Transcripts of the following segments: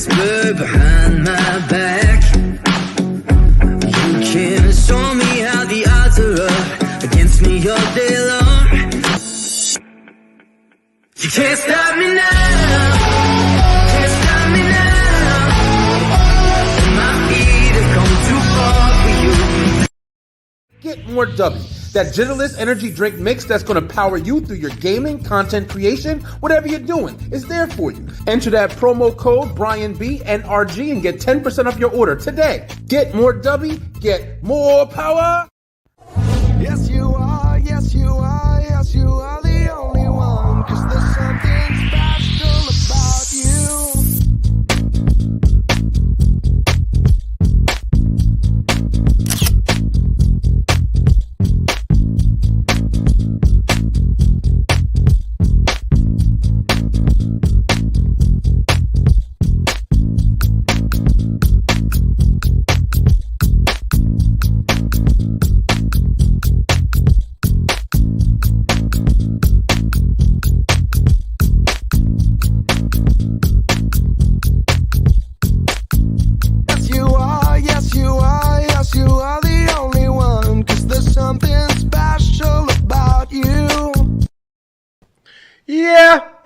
whisper behind my back. You can show me how the odds are up against me all day long. You can't stop me now. Can't stop me now. My feet have come too far for you. Get more W. That Gentlest energy drink mix that's going to power you through your gaming, content creation, whatever you're doing, is there for you. Enter that promo code BrianB&RG and get 10% off your order today. Get more W, get more power. Yes, you are, yes, you are, yes, you are the only one. 'Cause there's something special about you.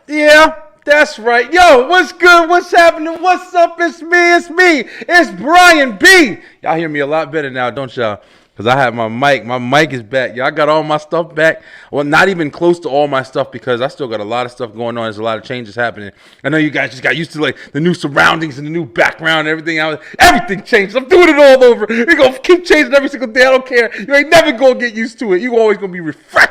Yeah, that's right. Yo, what's good? What's happening? What's up? It's me. It's Brian B. Y'all hear me a lot better now, don't y'all? Because I have my mic. My mic is back. Y'all got all my stuff back. Well, not even close to all my stuff because I still got a lot of stuff going on. There's a lot of changes happening. I know you guys just got used to like the new surroundings and the new background and everything. Everything changed. I'm doing it all over. We're going to keep changing every single day. I don't care. You ain't never going to get used to it. You always going to be refreshed.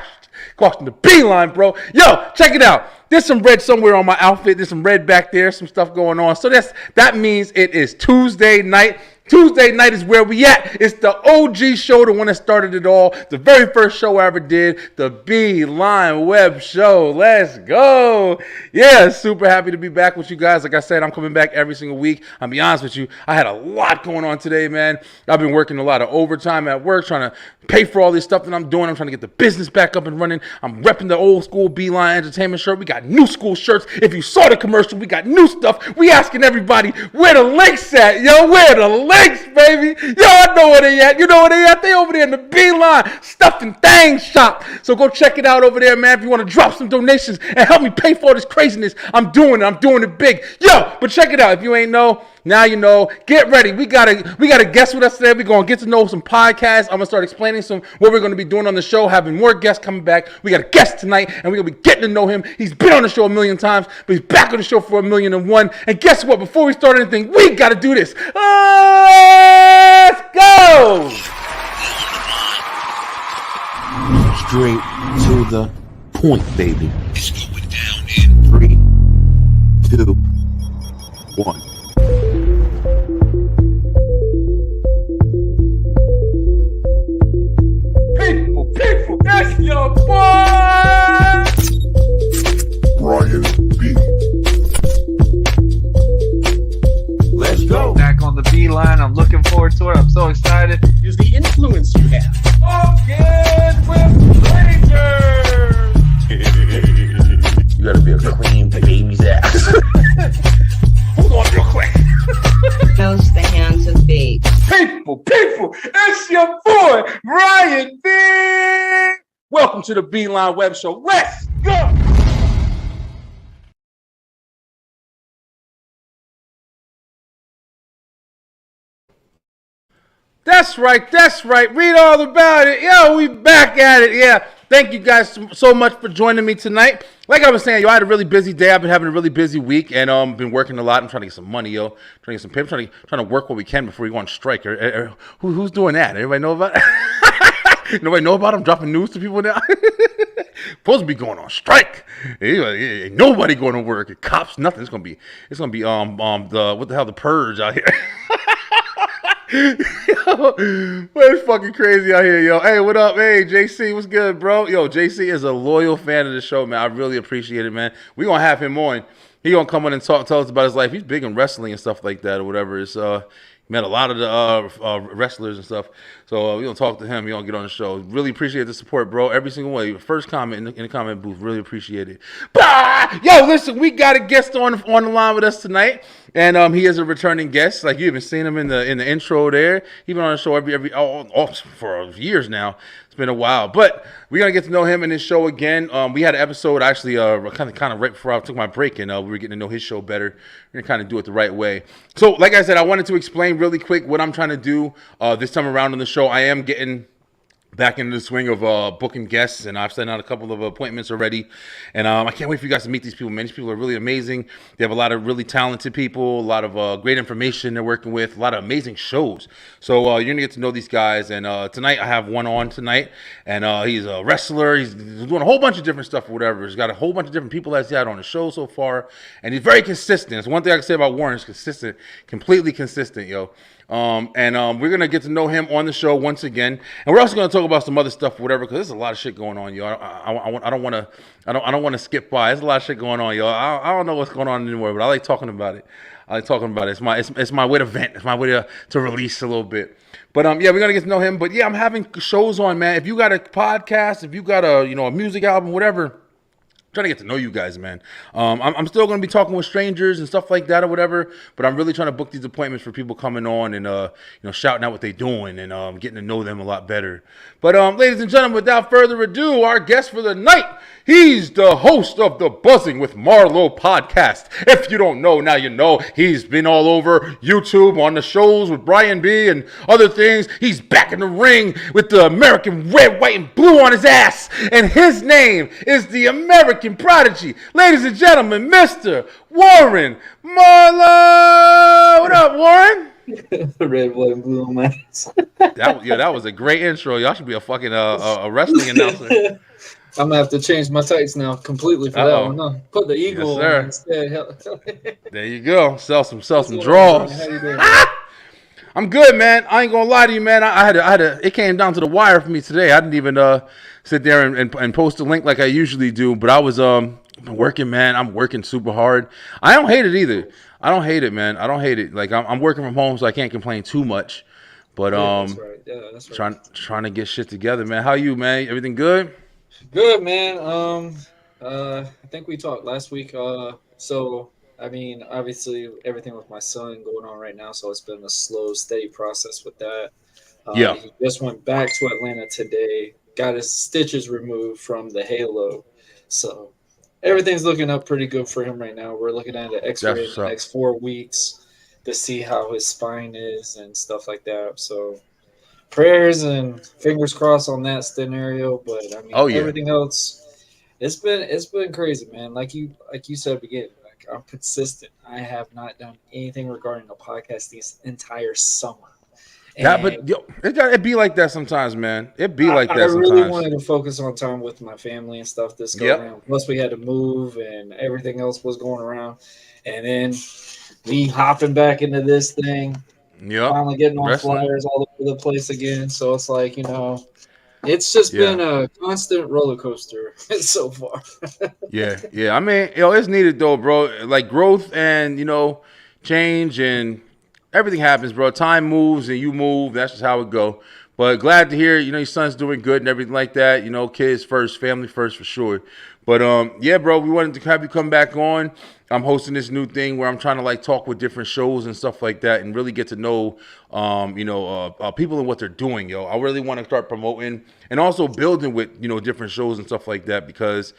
Crossing the beeline, bro. Yo, check it out. There's some red somewhere on my outfit. There's some red back there. Some stuff going on. So that means it is Tuesday night. Tuesday night is where we at. It's the OG show, the one that started it all. The very first show I ever did, the Beeline Web Show. Let's go. Yeah, super happy to be back with you guys. Like I said, I'm coming back every single week. I'll be honest with you, I had a lot going on today, man. I've been working a lot of overtime at work, trying to pay for all this stuff that I'm doing. I'm trying to get the business back up and running. I'm repping the old school Beeline Entertainment shirt. We got new school shirts. If you saw the commercial, we got new stuff. We asking everybody where the links at, yo. Where the links, baby? Yo, I know where they at. You know where they at? They over there in the Beeline Stuff and Things shop. So go check it out over there, man. If you want to drop some donations and help me pay for all this craziness, I'm doing it. I'm doing it big. Yo, but check it out. If you ain't know, now you know. Get ready. We got a guest with us today. We're going to get to know some podcasts. I'm going to start explaining what we're going to be doing on the show, having more guests coming back. We got a guest tonight, and we're going to be getting to know him. He's been on the show a million times, but he's back on the show for 1,000,001. And guess what? Before we start anything, we got to do this. Let's go! Straight to the point, baby. It's going down in 3, 2, 1. People, that's your boy! Brian B. Let's go. Back on the Beeline. I'm looking forward to it. I'm so excited. Is the influence you have. Again with Rangers! You gotta be a cream baby's ass. Hold on real quick. Knows the hands of fate. People, it's your boy, Brian B. Welcome to the Beeline Web Show. Let's go! That's right. Read all about it. Yo, we back at it. Yeah. Thank you guys so much for joining me tonight. Like I was saying, I had a really busy day. I've been having a really busy week and been working a lot. I'm trying to get some money, trying to get some paper, trying to work what we can before we go on strike. Who's doing that? Everybody know about it? Nobody know about it? I'm dropping news to people now. Supposed to be going on strike. Ain't nobody going to work. Cops, nothing. It's gonna be the purge out here. Yo, it's fucking crazy out here, yo. Hey, what up? Hey, JC, what's good, bro? Yo, JC is a loyal fan of the show, man. I really appreciate it, man. We gonna have him on. He gonna come on and tell us about his life. He's big in wrestling and stuff like that or whatever. It's Met a lot of the wrestlers and stuff. So we're gonna talk to him. We're gonna get on the show. Really appreciate the support, bro. Every single way. First comment in the comment booth. Really appreciate it. Bah! Yo, listen, we got a guest on the line with us tonight, and he is a returning guest. Like you even seen him in the intro there. He's been on the show for years now. It's been a while, but we're gonna get to know him in his show again. We had an episode actually, kind of right before I took my break, and we were getting to know his show better. We're gonna kind of do it the right way. So, like I said, I wanted to explain really quick what I'm trying to do this time around on the show. I am getting back into the swing of booking guests, and I've sent out a couple of appointments already, and I can't wait for you guys to meet these people, man. These people are really amazing. They have a lot of really talented people, a lot of great information they're working with, a lot of amazing shows. So you're gonna get to know these guys, and tonight I have one on tonight, and he's a wrestler. He's doing a whole bunch of different stuff or whatever. He's got a whole bunch of different people that's had on the show so far, and he's very consistent. That's one thing I can say about Warren. He's consistent, completely consistent, yo. We're gonna get to know him on the show once again, and we're also gonna talk about some other stuff, or whatever, because there's a lot of shit going on, yo. I don't want to skip by. There's a lot of shit going on, yo. I don't know what's going on anymore, but I like talking about it. It's my way to vent. It's my way to release a little bit. But yeah, we're gonna get to know him. But yeah, I'm having shows on, man. If you got a podcast, if you got a a music album, whatever. Trying to get to know you guys, man. I'm still going to be talking with strangers and stuff like that or whatever, but I'm really trying to book these appointments for people coming on and shouting out what they're doing and getting to know them a lot better. But ladies and gentlemen, without further ado, our guest for the night, he's the host of the Buzzing with MARLOW podcast. If you don't know, now you know. He's been all over YouTube on the shows with Brian B and other things. He's back in the ring with the American red, white, and blue on his ass, and his name is the American Prodigy. Ladies and gentlemen, Mr. Warren MARLOW. What up, Warren? Red, white, and blue on my ass. That was a great intro. Y'all should be a fucking a wrestling announcer. I'm gonna have to change my tights now completely for that one. No, put the eagle on instead. There you go. Sell some draws. How you doing? I'm good, man. I ain't gonna lie to you, man. I had to. It came down to the wire for me today. I didn't even sit there and post a link like I usually do. But I was working, man. I'm working super hard. I don't hate it either. I don't hate it, man. I don't hate it. Like I'm working from home, so I can't complain too much. But that's right. Yeah, that's right. trying to get shit together, man. How you, man? Everything good? Good, man. I think we talked last week. So I mean, obviously everything with my son going on right now, so it's been a slow, steady process with that. Yeah. He just went back to Atlanta today, got his stitches removed from the halo. So everything's looking up pretty good for him right now. We're looking at an X-ray in the next 4 weeks to see how his spine is and stuff like that. So prayers and fingers crossed on that scenario. But I mean, everything else, it's been crazy, man. Like you said again. I'm consistent. I have not done anything regarding a podcast this entire summer. It'd be like that sometimes, man. It'd be like that sometimes. I really wanted to focus on time with my family and stuff this go around. Plus, we had to move and everything else was going around. And then me hopping back into this thing. Finally getting on flyers all over the place again. So it's like, it's just been a constant roller coaster so far. Yeah. I mean, it's needed though, bro. Like growth and change and everything happens, bro. Time moves and you move. That's just how it go. But glad to hear, your son's doing good and everything like that. Kids first, family first for sure. But yeah, bro, we wanted to have you come back on. I'm hosting this new thing where I'm trying to talk with different shows and stuff like that and really get to know people and what they're doing, yo. I really want to start promoting and also building with different shows and stuff like that because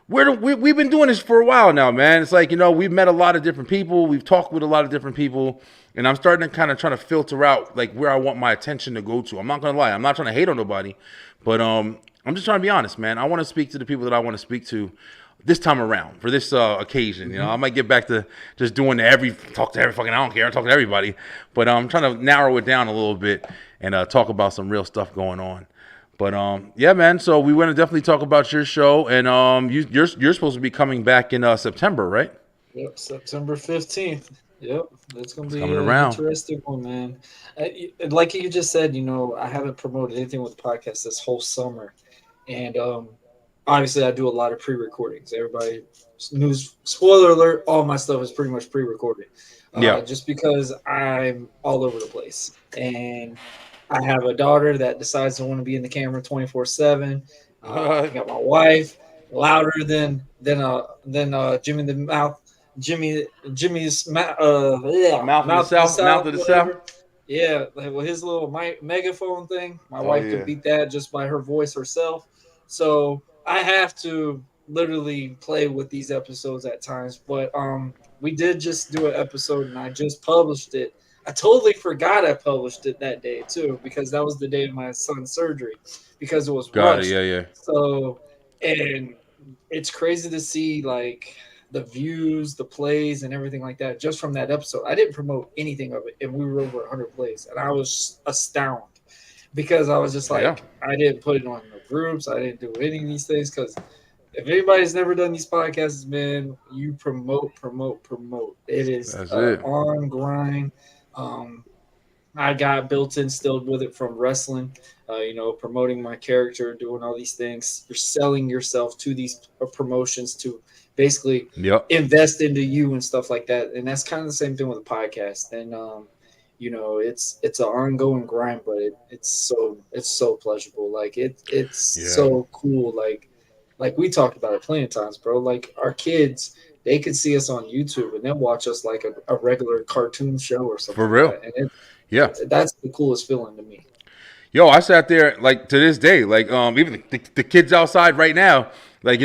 we've been doing this for a while now, man. It's like we've met a lot of different people, we've talked with a lot of different people, and I'm starting to kind of trying to filter out where I want my attention to go to. I'm not gonna lie, I'm not trying to hate on nobody, but I'm just trying to be honest, man. I want to speak to the people that I want to speak to this time around for this occasion. I might get back to just doing talk to every fucking, I don't care, I talk to everybody, but I'm trying to narrow it down a little bit and talk about some real stuff going on. But yeah, man. So we want to definitely talk about your show, and you're supposed to be coming back in September, right? Yep, September 15th. Yep, that's gonna be an interesting one, man. Like you just said, I haven't promoted anything with the podcast this whole summer, and obviously I do a lot of pre-recordings. Everybody, news spoiler alert, all my stuff is pretty much pre-recorded. Yeah. Just because I'm all over the place, and I have a daughter that decides to want to be in the camera 24/7. I got my wife louder than Jimmy the Mouth, Jimmy's yeah, Mouth of the South, mouth of the South. whatever. Yeah, like with his little megaphone thing, my Oh, wife yeah. could beat that just by her voice herself. So I have to literally play with these episodes at times. But we did just do an episode, and I just published it. I totally forgot I published it that day too, because that was the day of my son's surgery, because it was Got rushed. it. Yeah, yeah. So, and it's crazy to see like the views, the plays, and everything like that just from that episode. I didn't promote anything of it, and we were over 100 plays, and I was astounded because I was just like, Yeah. I didn't put it on the groups, I didn't do any of these things because if anybody's never done these podcasts, man, you promote. It is That's it. on grind. Um, I got built in still with it from wrestling, promoting my character, doing all these things. You're selling yourself to these promotions to basically Yep. invest into you and stuff like that. And that's kind of the same thing with a podcast. And it's an ongoing grind, but it's so pleasurable. Like it's Yeah. so cool. Like we talked about it plenty of times, bro. Like our kids, they could see us on YouTube and they'll watch us like a regular cartoon show or something. For real. Like that. And Yeah. that's the coolest feeling to me. Yo, I sat there like to this day, like even the kids outside right now, like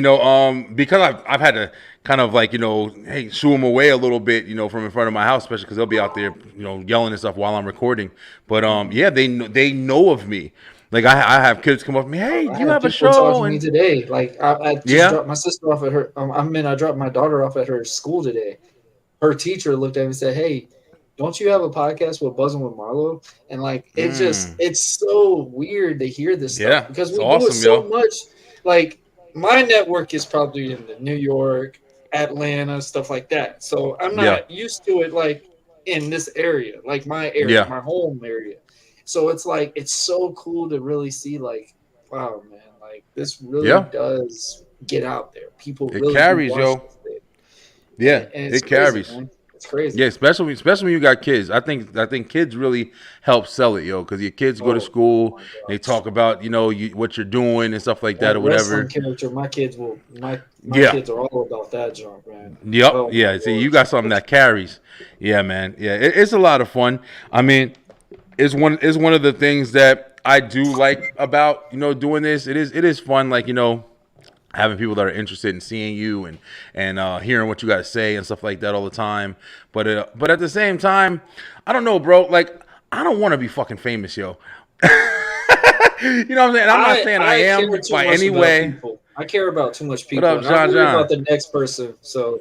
because I've had to kind of like hey, shoo them away a little bit, from in front of my house, especially because they'll be out there, yelling and stuff while I'm recording. But yeah, they know of me. Like I have kids come up to me, hey, I you had have a people talk show, to me and today. Like I just Yeah. dropped my sister off at her. I dropped my daughter off at her school today. Her teacher looked at me and said, "Hey, don't you have a podcast with Buzzing with Marlow?" And like it's so weird to hear this stuff Yeah, because it's we do awesome, it so yo. much. Like my network is probably in the New York, Atlanta, stuff like that. So I'm Yeah. not used to it like in this area, like my area, Yeah. my home area. So it's like it's so cool to really see like, wow, man, like this really Yeah. does get out there. People It really carries, do yo. watch this thing. Yeah, And it's it crazy, carries. man. It's crazy. Yeah, especially when you got kids. I think kids really help sell it, yo, because your kids go to school, my they gosh. talk about what you're doing and stuff like that or wrestling whatever. character, my kids Yeah. kids are all about that junk, man. Yep. Oh, Yeah. my See, Lord. you got something that carries. Yeah, man. Yeah, it's a lot of fun. I mean, it's one of the things that I do like about doing this. It is fun, like having people that are interested in seeing you and hearing what you got to say and stuff like that all the time. But at the same time, I don't know, bro. Like I don't want to be fucking famous, yo. You know what I'm saying? I'm not saying I am care too by much any about way. people. I care about too much people. up, and John I worry John? about the next person. So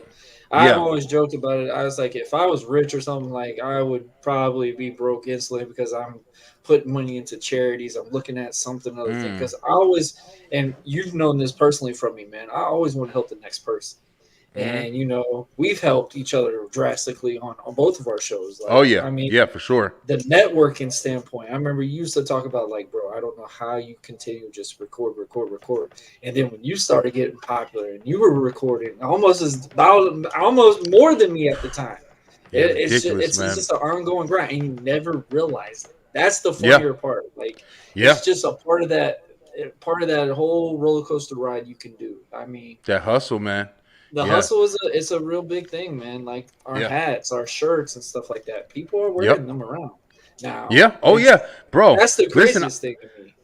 I've Yeah. always joked about it. I was like, if I was rich or something, like I would probably be broke instantly because I'm putting money into charities. I'm looking at something other thing because I always, and you've known this personally from me, man. I always want to help the next person. And we've helped each other drastically on both of our shows. Like, Oh yeah. I mean, Yeah, for sure. the networking standpoint, I remember you used to talk about like, bro, I don't know how you continue to just record. And then when you started getting popular and you were recording almost more than me at the time. Yeah, It's ridiculous, man. just an ongoing grind and you never realize it. That's the funnier part. Like Yeah. it's just a part of that whole roller coaster ride you can do. I mean, That hustle, man. the Yeah. hustle is a real big thing, man. Like our Yeah. hats, our shirts, and stuff like that. People are wearing them around now. Yeah. Oh It's- yeah, bro. That's the Listen, craziest thing to me.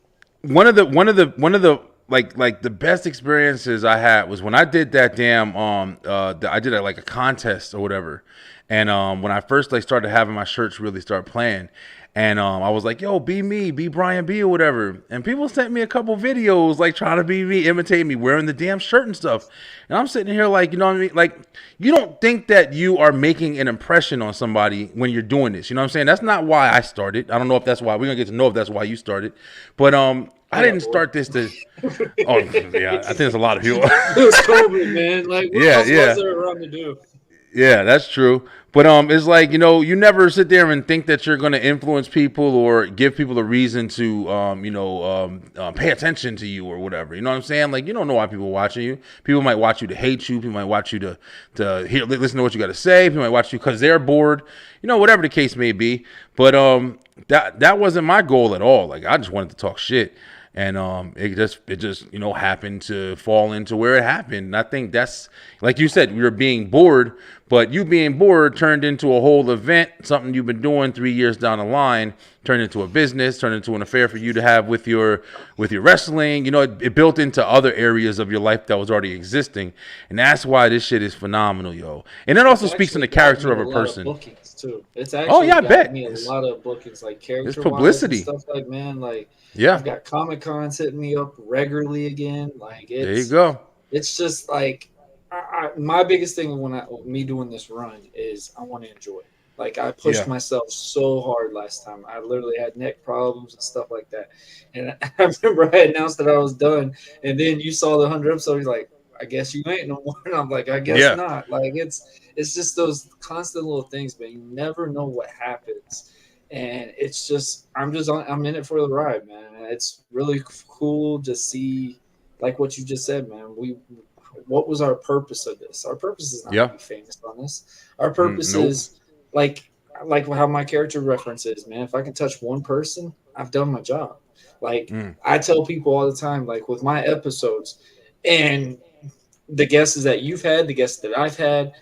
one of the like the best experiences I had was when I did that damn I did like a contest or whatever, and when I first like started having my shirts really start playing, and I was like, yo, be me, be Brian B or whatever, and people sent me a couple videos like trying to be me, imitate me, wearing the damn shirt and stuff, and I'm sitting here like, you know what I mean, like you don't think that you are making an impression on somebody when you're doing this, you know what I'm saying? That's not why I started. I don't know if that's why we're gonna get to know if that's why you started, but I didn't start this to. Oh yeah, I think there's a lot of people. It was COVID, man. Like, what Yeah, else yeah. was there around to do? Yeah, that's true. But it's like, you never sit there and think that you're gonna influence people or give people a reason to pay attention to you or whatever. You know what I'm saying? Like, you don't know why people are watching you. People might watch you to hate you. People might watch you to hear, listen to what you got to say. People might watch you because they're bored. Whatever the case may be. But that wasn't my goal at all. Like, I just wanted to talk shit. And it just happened to fall into where it happened. And I think that's, like you said, we were being bored, but you being bored turned into a whole event, something you've been doing 3 years down the line, turned into a business, turned into an affair for you to have with your wrestling. It built into other areas of your life that was already existing, and that's why this shit is phenomenal, yo. And it also speaks in the character of a person. Bookings too. It's actually I bet me a lot of bookings, like character it's publicity and stuff. Like, man, like, yeah, I've got Comic Cons hitting me up regularly again. Like, there you go. It's just like, my biggest thing when me doing this run is I want to enjoy it. Like, I pushed myself so hard last time. I literally had neck problems and stuff like that. And I remember I announced that I was done, and then you saw the 100 episode. You're like, I guess you ain't no more. And I'm like, I guess not. Like, it's just those constant little things, man. You never know what happens. And it's just, I'm in it for the ride, man. It's really cool to see, like what you just said, man. What was our purpose of this? Our purpose is not to be famous on this. Our purpose is like how my character reference is, man. If I can touch one person, I've done my job. Like, I tell people all the time, like with my episodes and the guests that you've had, the guests that I've had,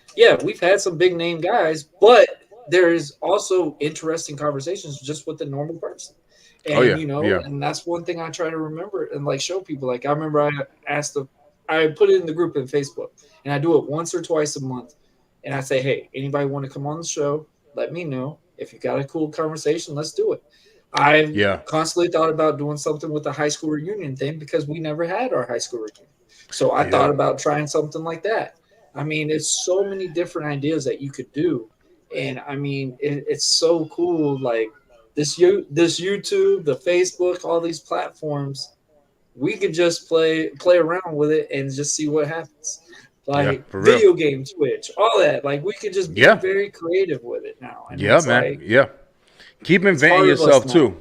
we've had some big name guys, but there is also interesting conversations just with the normal person. And, and that's one thing I try to remember and like show people. Like, I remember I put it in the group in Facebook, and I do it once or twice a month. And I say, hey, anybody want to come on the show? Let me know. If you got a cool conversation, let's do it. I've constantly thought about doing something with the high school reunion thing because we never had our high school reunion. So I thought about trying something like that. I mean, it's so many different ideas that you could do. And I mean, it's so cool. Like this YouTube, the Facebook, all these platforms, we could just play around with it and just see what happens. Like video game Twitch, all that. Like, we could just be very creative with it now. And man. Keep inventing yourself too.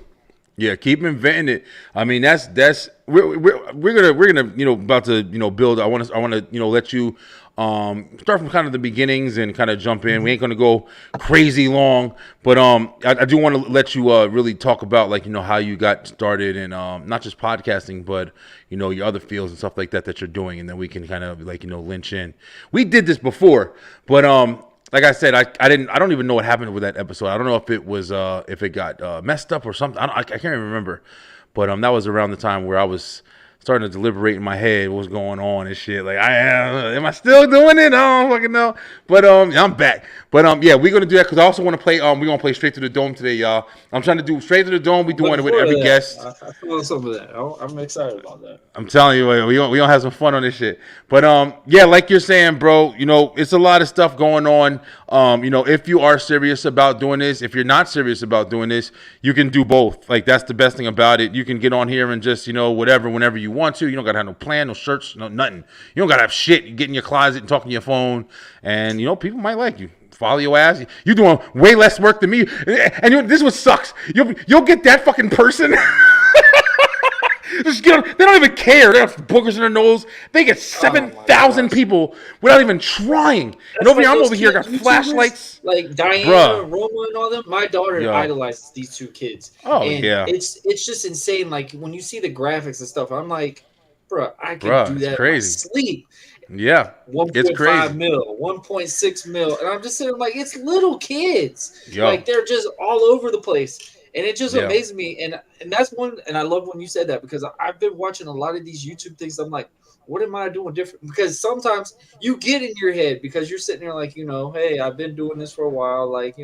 Yeah, keep inventing it. I mean, that's we're gonna about to build. I want to let you start from kind of the beginnings and kind of jump in. We ain't gonna go crazy long, but I do want to let you really talk about like how you got started and not just podcasting, but your other fields and stuff like that you're doing, and then we can kind of like lynch in. We did this before, but like I said, I don't even know what happened with that episode. I don't know if it was if it got messed up or something. I can't even remember, but that was around the time where I was starting to deliberate in my head what was going on and shit. Like, am I still doing it? I don't fucking know. But I'm back. But we're gonna do that because I also want to play. We're gonna play Straight to the Dome today, y'all. I'm trying to do Straight to the Dome. We doing it with every guest. I feel some of that. I'm excited about that. I'm telling you, we gonna have some fun on this shit. But like you're saying, bro, it's a lot of stuff going on. If you are serious about doing this, if you're not serious about doing this, you can do both. Like, that's the best thing about it. You can get on here and just whatever, whenever you want to. You don't gotta have no plan, no shirts, no nothing. You don't gotta have shit. You get in your closet and talk on your phone, and people might like you. Follow your ass. You're doing way less work than me, and this is what sucks. You'll get that fucking person. Just they don't even care. They have boogers in their nose. They get 7,000 people without even trying. And over here, I'm over here got YouTubers, flashlights. Like Diana, Roma, and all them. My daughter idolizes these two kids. Oh, and it's just insane. Like, when you see the graphics and stuff, I'm like, bro, I can do that in my sleep. Yeah, 1.5 mil, 1.6 mil, and I'm just sitting like, it's little kids. Like, they're just all over the place. And it just amazes me. And that's one, and I love when you said that, because I've been watching a lot of these YouTube things. I'm like, what am I doing different? Because sometimes you get in your head because you're sitting there like, hey, I've been doing this for a while. Like,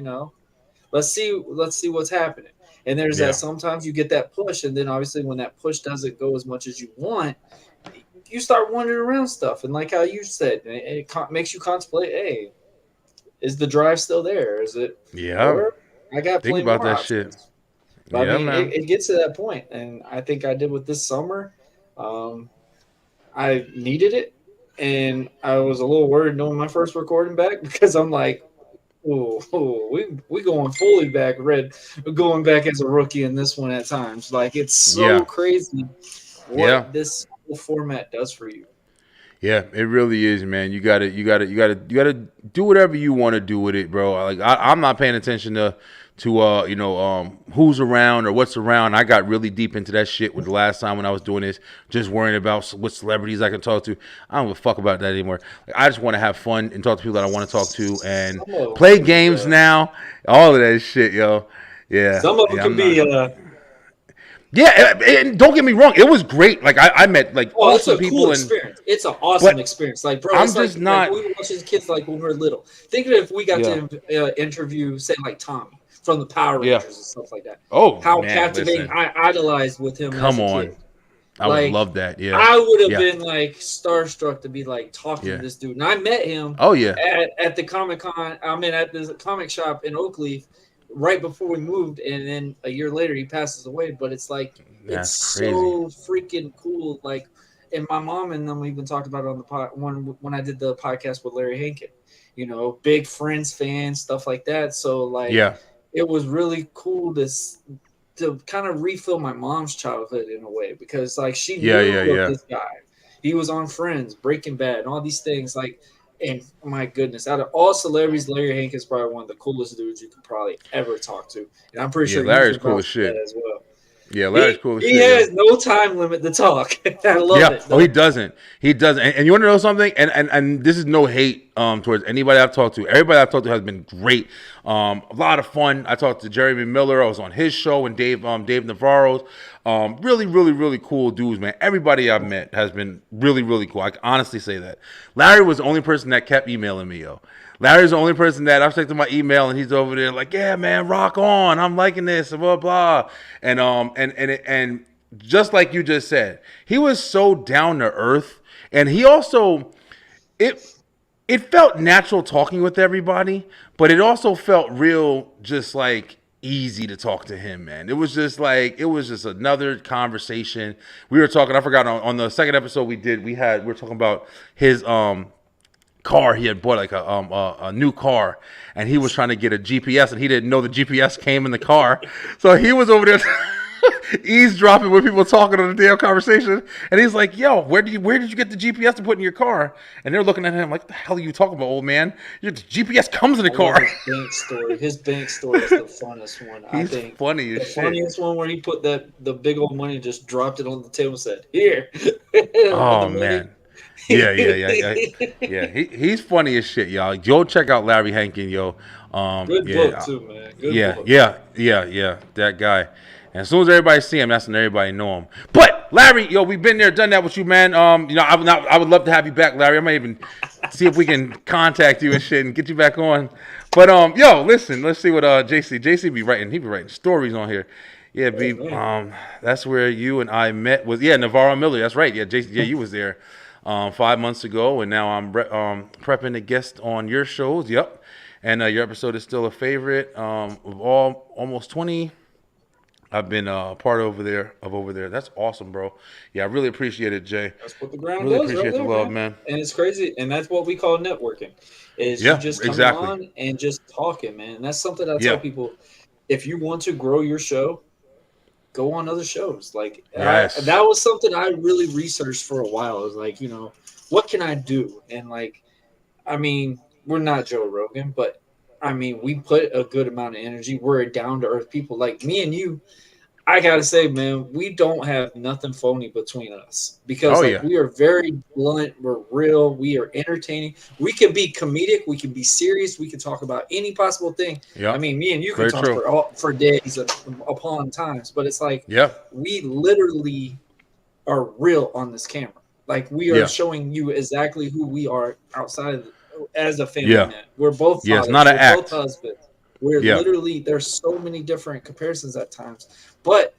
let's see what's happening. And there's that sometimes you get that push. And then obviously when that push doesn't go as much as you want, you start wandering around stuff. And like how you said, it makes you contemplate, hey, is the drive still there? Is it? Yeah. Or I got think about that shit. But I mean, it gets to that point, and I think I did with this summer. I needed it, and I was a little worried doing my first recording back because I'm like, We going fully back. We're going back as a rookie in this one at times. Like it's so Yeah, crazy yeah. what this whole format does for you. Yeah, it really is, man. You gotta do whatever you want to do with it, bro. Like I'm not paying attention to who's around or what's around. I got really deep into that shit with the last time when I was doing this, just worrying about what celebrities I can talk to. I don't give a fuck about that anymore. Like, I just want to have fun and talk to people that I want to talk to and Some of them play can be, games now. All of that shit, yo. Yeah, some of them yeah. can I'm not. be. Yeah, and don't get me wrong, it was great. Like I met like Oh, it's awesome a cool people, experience. It's an awesome but experience. Like, bro, I'm it's just like not. we were watching kids like when we were little. Think of it if we got Yeah, to interview, say, like Tommy from the Power yeah. Rangers and stuff like that. Oh How man, captivating! listen. I idolized with him as Come a on. kid. I would Like, love that. Yeah. I would have Yeah. been like starstruck to be like talking to Yeah. this dude. And I met him Oh yeah. at the Comic Con. I mean, at the comic shop in Oakleaf right before we moved, and then a year later he passes away. But it's like it's That's crazy. so freaking cool. Like, and my mom and them even talked about it on the pod when I did the podcast with Larry Hankin. You know, big Friends fan stuff like that. So like, Yeah. it was really cool to kind of refill my mom's childhood in a way because like she Yeah. knew Yeah. of Yeah. this guy. He was on Friends, Breaking Bad, and all these things. Like, and my goodness, out of all celebrities, Larry Hank is probably one of the coolest dudes you could probably ever talk to, and I'm pretty Yeah. sure you Larry's can cool vouch as for that shit. as well. Yeah. Larry's He cool as he shit, yo. has no time limit to talk. I love Yeah. it. Oh, he doesn't. He doesn't. And you want to know something? And this is no hate towards anybody I've talked to. Everybody I've talked to has been great. A lot of fun. I talked to Jeremy Miller. I was on his show and Dave Navarro's. Really, really, really cool dudes, man. Everybody I've met has been really, really cool. I can honestly say that. Larry was the only person that kept emailing me, yo. Larry's the only person that I've checked my email and he's over there like, yeah, man, rock on. I'm liking this, blah blah. And just like you just said, he was so down to earth, and he also it it felt natural talking with everybody, but it also felt real, just like easy to talk to him, man. It was just another conversation. We were talking. I forgot on the second episode we were talking about his car. He had bought like a new car, and he was trying to get a GPS, and he didn't know the GPS came in the car, so he was over there eavesdropping with people talking on the damn conversation, and he's like, "Yo, where did you get the GPS to put in your car?" And they're looking at him like, "What the hell are you talking about, old man? Your GPS comes in the I love car." his bank story. His bank story is the funnest one. I He's think funny the as shit. funniest one where he put the big old money, just dropped it on the table, and said, "Here." Oh The money. man. Yeah. He's funny as shit, y'all. Go check out Larry Hankin, yo. Good Yeah, book too, man. Good yeah, book. yeah. That guy. And as soon as everybody see him, that's when everybody know him. But Larry, yo, we've been there, done that with you, man. I would love to have you back, Larry. I might even see if we can contact you and shit and get you back on. But yo, listen, let's see what JC be writing. He be writing stories on here. Yeah, B. That's where you and I met with Navarro Miller. That's right. Yeah, JC. Yeah, you was there 5 months ago, and now I'm prepping a guest on your shows. Yep, and your episode is still a favorite of almost 20. I've been a part over there. That's awesome, bro. Yeah, I really appreciate it, Jay. That's what the ground Really does, appreciate right the there, love, man. man. And it's crazy, and that's what we call networking. Is Yeah, you just coming exactly. on and just talking, man. And that's something I tell Yeah. people: if you want to grow your show, go on other shows. Like Yes. that was something I really researched for a while. I was like, what can I do? And like, I mean, we're not Joe Rogan, but I mean, we put a good amount of energy. We're down to earth people. Like me and you, I gotta say, man, we don't have nothing phony between us because Oh like yeah. we are very blunt, we're real, we are entertaining. We can be comedic, we can be serious, we can talk about any possible thing. Yeah. I mean, me and you can Very talk true. for days upon times, but it's like Yeah. we literally are real on this camera. Like we are Yeah. showing you exactly who we are outside of as a family Yeah. man. We're both Yeah, it's fathers, not an we're both act. husbands. We're Yeah. literally there's so many different comparisons at times, but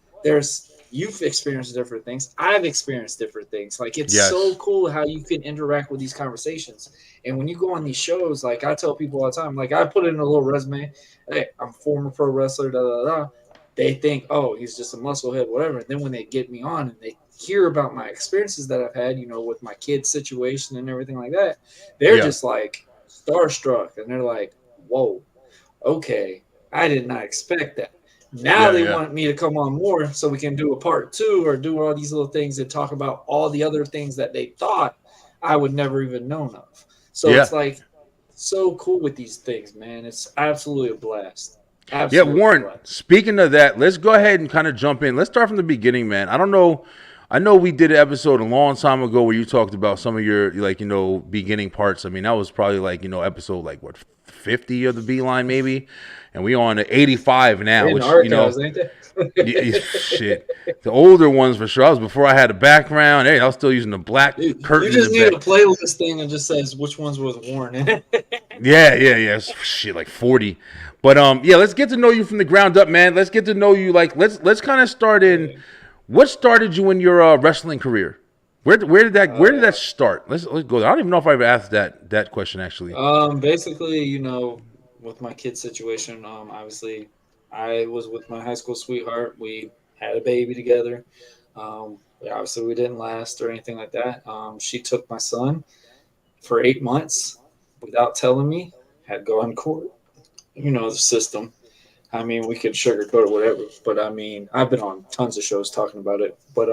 you've experienced different things. I've experienced different things. Like it's Yes. so cool how you can interact with these conversations. And when you go on these shows, like I tell people all the time, like I put in a little resume. Hey, I'm former pro wrestler. Da da da. They think, oh, he's just a musclehead, whatever. And then when they get me on and they hear about my experiences that I've had, with my kid's situation and everything like that, they're Yeah. just like starstruck and they're like, whoa, okay, I did not expect that. Now Yeah, they yeah, want me to come on more so we can do a part two or do all these little things and talk about all the other things that they thought I would never even known of. So yeah. it's like so cool with these things, man. It's absolutely a blast. Yeah, Absolutely a Warren, blast. speaking of that, let's go ahead and kind of jump in. Let's start from the beginning, man. I don't know. I know we did an episode a long time ago where you talked about some of your, like, beginning parts. I mean, that was probably like, episode like what, 50 of the Beeline maybe. And we on 85 now, They're in the which, archives, ain't they? shit. The older ones for sure. I was before I had a background. Hey, I was still using the black You curtain in the just need back. a playlist thing that just says which ones was Warren in it. Yeah. Shit, like 40. But yeah, let's get to know you from the ground up, man. Let's get to know you. Like, let's kind of start in. What started you in your wrestling career? Where did that start? Let's go. I don't even know if I ever asked that question actually. Basically, with my kid situation, obviously, I was with my high school sweetheart. We had a baby together. Obviously, we didn't last or anything like that. She took my son for 8 months without telling me. Had gone to court. The system. I mean, we could sugarcoat it, whatever. But I mean, I've been on tons of shows talking about it. But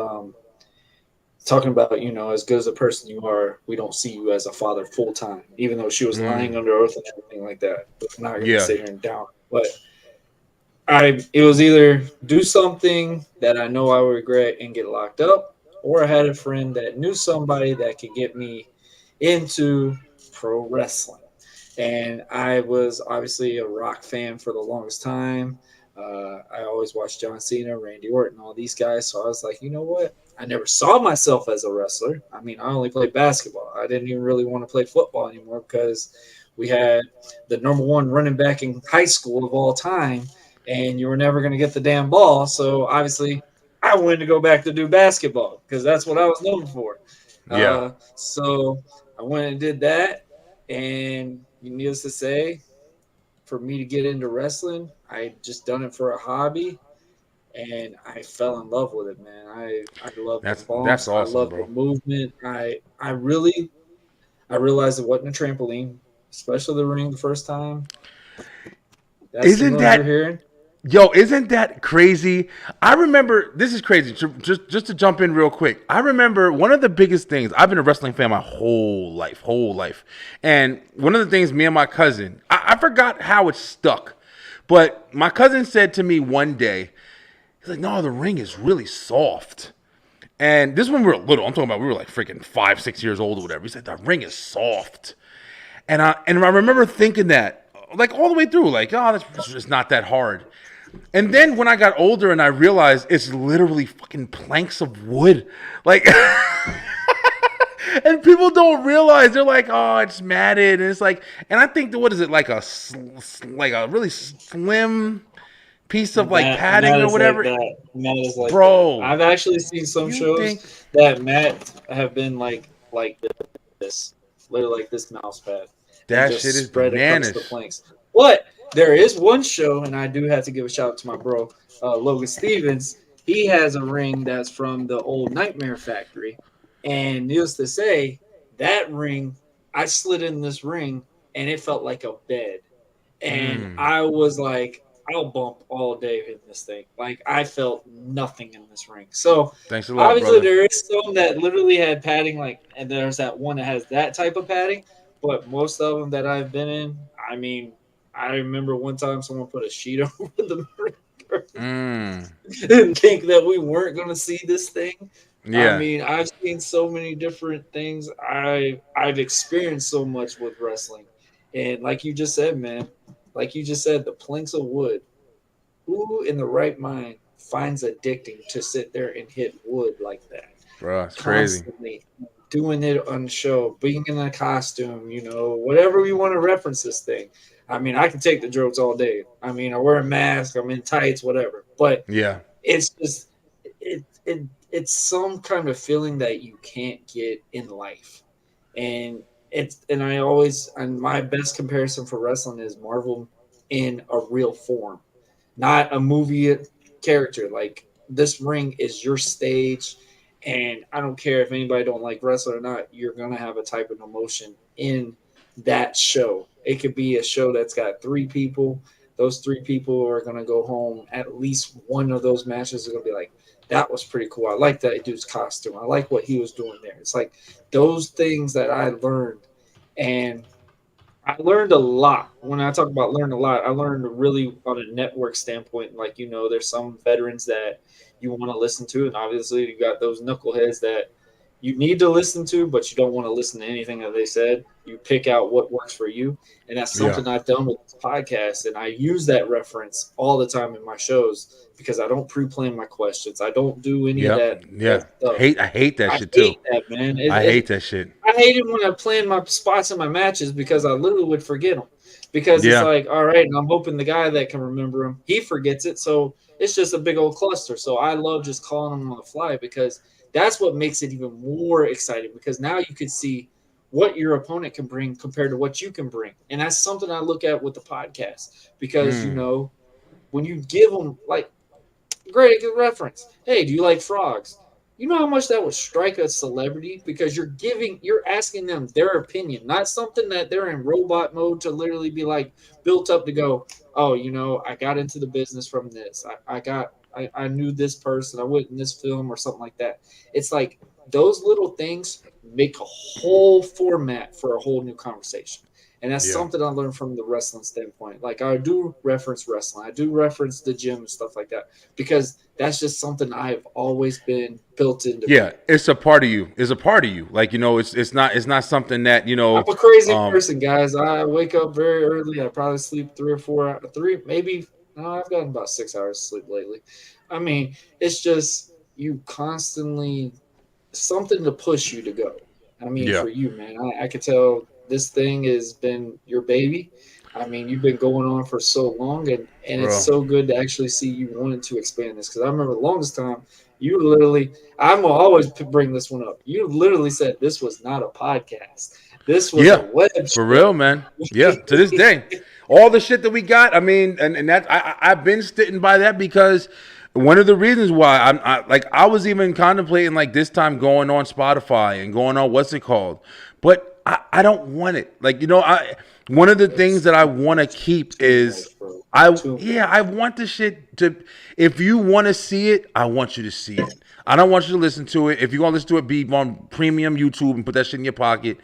talking about, as good as a person you are, we don't see you as a father full time, even though she was lying under oath and everything like that. I'm not going to Yeah, sit here and down. But it was either do something that I know I would regret and get locked up, or I had a friend that knew somebody that could get me into pro wrestling. And I was obviously a Rock fan for the longest time. I always watched John Cena, Randy Orton, all these guys. So I was like, you know what? I never saw myself as a wrestler. I mean, I only played basketball. I didn't even really want to play football anymore because we had the number one running back in high school of all time, and you were never going to get the damn ball. So obviously, I wanted to go back to do basketball because that's what I was known for. yeah. So I went and did that, and needless to say, for me to get into wrestling, I just done it for a hobby, and I fell in love with it, man. I love the That's bumps. I awesome, love the bro. movement. I realized it wasn't a trampoline, especially the ring the first time. That's the Isn't noise you're that hearing. Yo, isn't that crazy? I remember, this is crazy. Just to jump in real quick. I remember one of the biggest things. I've been a wrestling fan my whole life. And one of the things me and my cousin, I forgot how it stuck, but my cousin said to me one day, he's like, "No, the ring is really soft." And this is when we were little. I'm talking about we were like freaking 5, 6 years old or whatever. He said the ring is soft. And I remember thinking that like all the way through, like, oh, that's just not that hard. And then when I got older and I realized it's literally fucking planks of wood. Like, and people don't realize, they're like, oh, it's matted. And it's like, and I think, what is it, like like a really slim piece of like padding Matt or is like whatever? that. Matt is like that. Bro, I've actually seen some you think shows that Matt have been like this, literally like this mouse pad, and that shit just is spread across the bananas? planks. But there is one show, and I do have to give a shout out to my bro, Logan Stevens. He has a ring that's from the old Nightmare Factory, and needless to say, that ring, I slid in this ring, and it felt like a bed, and I was like, I'll bump all day in this thing. Like I felt nothing in this ring. So Thanks a lot, obviously brother. there is some that literally had padding, like, and there's that one that has that type of padding. But most of them that I've been in, I mean, I remember one time someone put a sheet over the ring Mm, and think that we weren't going to see this thing. I yeah, mean, I've seen so many different things. I've experienced so much with wrestling, and like you just said, man, like you just said, the planks of wood. Who in the right mind finds addicting to sit there and hit wood like that bro, it's crazy. constantly? Doing it on the show, being in a costume, whatever you want to reference this thing. I mean, I can take the jokes all day. I mean, I wear a mask, I'm in tights, whatever. But Yeah, it's just it's some kind of feeling that you can't get in life. And my best comparison for wrestling is Marvel in a real form, not a movie character. Like this ring is your stage, and I don't care if anybody don't like wrestling or not, you're gonna have a type of emotion in that show. It could be a show that's got three people. those 3 people are gonna go home. At least one of those matches are gonna be like, that was pretty cool. I like that dude's costume. I like what he was doing there. It's like those things that I learned, and I learned a lot. When I talk about learn a lot, I learned really on a network standpoint. Like, there's some veterans that you want to listen to, and obviously you got those knuckleheads that you need to listen to, but you don't want to listen to anything that they said. You pick out what works for you, and that's something I've done with this podcast, and I use that reference all the time in my shows because I don't pre-plan my questions. I don't do any of that. Yeah, stuff. I hate that shit too. I hate that, man. I hate that shit. I hate it when I plan my spots in my matches because I literally would forget them. Because it's like, all right, and I'm hoping the guy that can remember him, he forgets it. So it's just a big old cluster. So I love just calling them on the fly because that's what makes it even more exciting, because now you can see what your opponent can bring compared to what you can bring. And that's something I look at with the podcast because, when you give them, like, great reference. Hey, do you like frogs? You know how much that would strike a celebrity because you're asking them their opinion, not something that they're in robot mode to literally be like built up to go, oh, I got into the business from this. I knew this person. I went in this film or something like that. It's like those little things make a whole format for a whole new conversation. And that's something I learned from the wrestling standpoint. Like, I do reference wrestling. I do reference the gym and stuff like that because that's just something I've always been built into. Yeah, it's a part of you. It's a part of you. Like, it's not something that, I'm a crazy person, guys. I wake up very early. I probably sleep 3 or 4 hours, I've gotten about 6 hours of sleep lately. I mean, it's just you constantly something to push you to go. I mean, for you, man, I could tell this thing has been your baby. I mean, you've been going on for so long, and it's so good to actually see you wanting to expand this. Because I remember the longest time, you literally, I'm going to always bring this one up. You literally said this was not a podcast. This was a web show. For real, man. Yeah, to this day. All the shit that we got, I mean, and that I've been sitting by that because one of the reasons why I was even contemplating like this time going on Spotify and going on what's it called, but I don't want it. Like, one of the things that I want to keep is I want the shit to, if you want to see it, I want you to see it. I don't want you to listen to it. If you're going to listen to it, be on premium YouTube and put that shit in your pocket.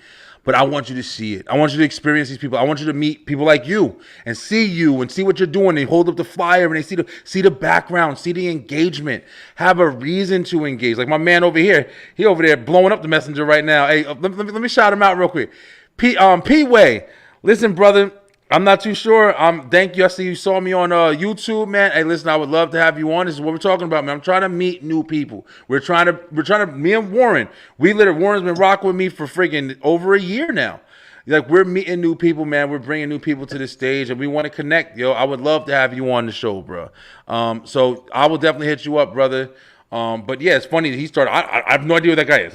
But I want you to see it. I want you to experience these people. I want you to meet people like you and see what you're doing. They hold up the flyer and they see the background, see the engagement, have a reason to engage. Like my man over here, he over there blowing up the messenger right now. Hey, let me shout him out real quick. P-Way, listen, brother. I'm not too sure. Thank you. I see you saw me on YouTube, man. Hey, listen, I would love to have you on. This is what we're talking about, man. I'm trying to meet new people. We're trying to. Me and Warren. Warren's been rocking with me for friggin' over a year now. Like, we're meeting new people, man. We're bringing new people to the stage, and we want to connect, yo. I would love to have you on the show, bro. So I will definitely hit you up, brother. But yeah, it's funny that he started. I have no idea what that guy is.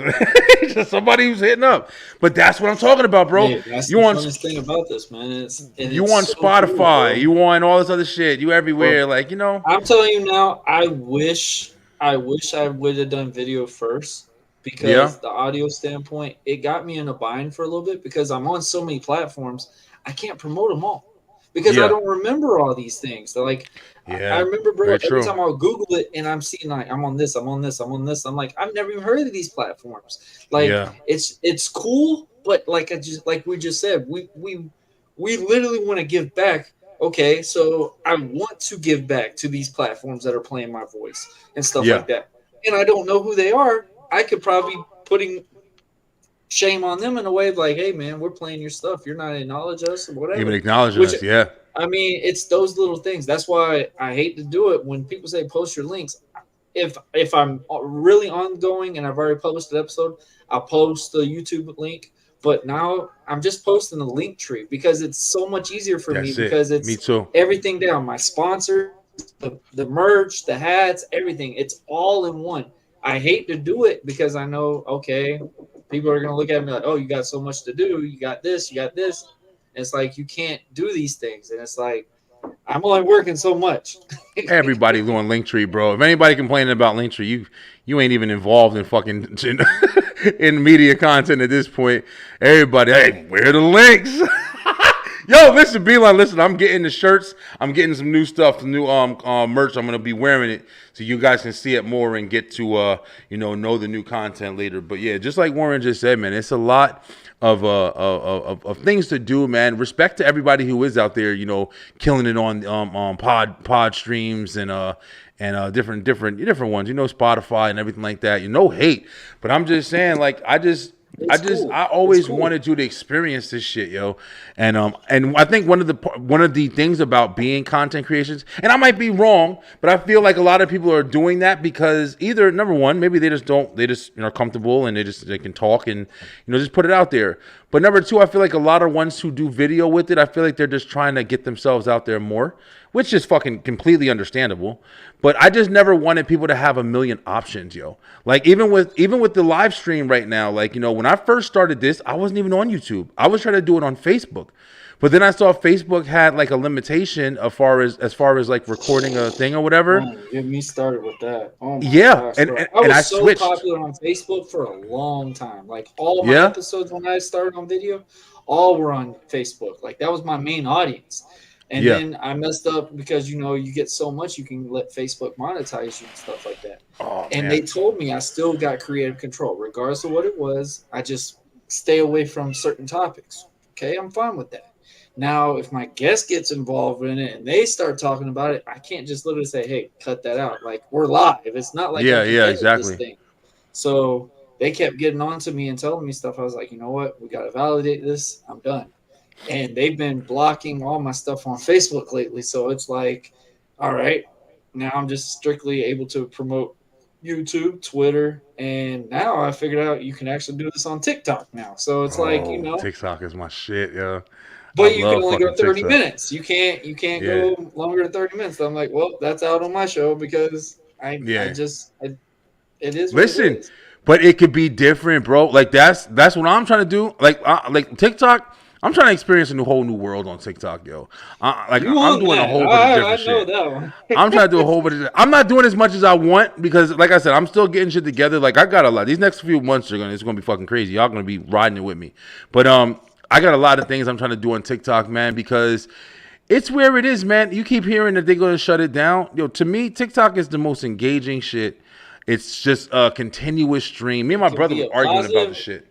He's just somebody who's hitting up. But that's what I'm talking about, bro. Yeah, that's the funnest thing about this, man. You on so Spotify, cool, you on all this other shit, you everywhere, bro, I'm telling you now, I wish I would have done video first because the audio standpoint, it got me in a bind for a little bit because I'm on so many platforms, I can't promote them all. Because I don't remember all these things. They're like, I remember, bro, every time I'll Google it and I'm seeing like I'm on this. I'm like, I've never even heard of these platforms. Like it's cool, but like we just said, we literally want to give back. Okay, so I want to give back to these platforms that are playing my voice and stuff like that. And I don't know who they are. I could probably putting shame on them in a way of like, hey man, we're playing your stuff. You're not acknowledge us or whatever. Even acknowledging us, yeah. I mean, it's those little things. That's why I hate to do it when people say post your links. If I'm really ongoing and I've already published an episode, I'll post the YouTube link. But now I'm just posting the link tree because it's so much easier for me because it's me too. Everything down. My sponsors, the merch, the hats, everything. It's all in one. I hate to do it because I know, okay, people are going to look at me like, oh, you got so much to do. You got this, you got this. And it's like, you can't do these things. And it's like, I'm only working so much. Everybody's doing Linktree, bro. If anybody complaining about Linktree, you ain't even involved in fucking in media content at this point. Everybody, hey, where are the links? Yo, listen, Beeline, listen. I'm getting the shirts. I'm getting some new stuff, some new merch. I'm gonna be wearing it so you guys can see it more and get to know the new content later. But yeah, just like Warren just said, man, it's a lot of things to do, man. Respect to everybody who is out there, killing it on pod streams and different ones, Spotify and everything like that. No hate, but I'm just saying, like, I always wanted you to experience this shit, yo. And I think one of the things about being content creations, and I might be wrong, but I feel like a lot of people are doing that because either number one, maybe they just are comfortable and they can talk and just put it out there. But number two, I feel like a lot of ones who do video with it, I feel like they're just trying to get themselves out there more, which is fucking completely understandable. But I just never wanted people to have a million options, yo. Like even with the live stream right now, like, when I first started this, I wasn't even on YouTube. I was trying to do it on Facebook. But then I saw Facebook had like a limitation as far as like recording a thing or whatever. Get me started with that. Oh my yeah, gosh, and I so switched. Popular on Facebook for a long time. Like all my episodes when I started on video, all were on Facebook. Like that was my main audience. And then I messed up because you get so much you can let Facebook monetize you and stuff like that. They told me I still got creative control, regardless of what it was. I just stay away from certain topics. Okay, I'm fine with that. Now, if my guest gets involved in it and they start talking about it, I can't just literally say, "Hey, cut that out." Like we're live. It's not like exactly. This thing. So they kept getting on to me and telling me stuff. I was like, you know what? We got to validate this. I'm done. And they've been blocking all my stuff on Facebook lately. So it's like, all right, now I'm just strictly able to promote YouTube, Twitter, and now I figured out you can actually do this on TikTok now. So it's like, TikTok is my shit, yeah. But you can only go 30 minutes. You can't go longer than 30 minutes. So I'm like, well, that's out on my show because it is. Listen, but it could be different, bro. Like that's what I'm trying to do. Like TikTok, I'm trying to experience a whole new world on TikTok, yo. I'm doing a whole bunch of different shit. That one. I'm trying to do a whole bunch of shit. I'm not doing as much as I want because, like I said, I'm still getting shit together. Like I got a lot. These next few months it's gonna be fucking crazy. Y'all gonna be riding it with me. But I got a lot of things I'm trying to do on TikTok, man, because it's where it is, man. You keep hearing that they're going to shut it down. Yo, to me, TikTok is the most engaging shit. It's just a continuous stream. Me and my brother were arguing about the shit.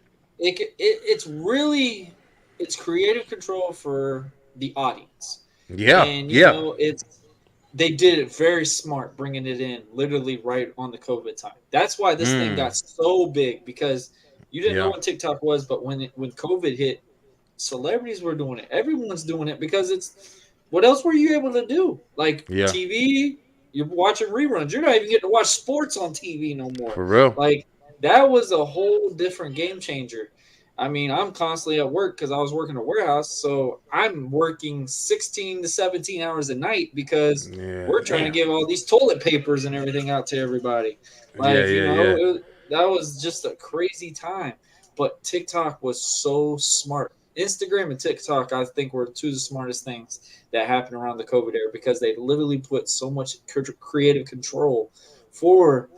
It's creative control for the audience. Yeah, and, they did it very smart, bringing it in literally right on the COVID time. That's why this thing got so big because you didn't know what TikTok was, but when COVID hit, celebrities were doing it. Everyone's doing it because it's what else were you able to do? Like TV, you're watching reruns. You're not even getting to watch sports on TV no more. For real. Like that was a whole different game changer. I mean, I'm constantly at work because I was working a warehouse, so I'm working 16 to 17 hours a night because we're trying to give all these toilet papers and everything out to everybody. Like, that was just a crazy time. But TikTok was so smart. Instagram and TikTok, I think, were two of the smartest things that happened around the COVID era because they literally put so much creative control for,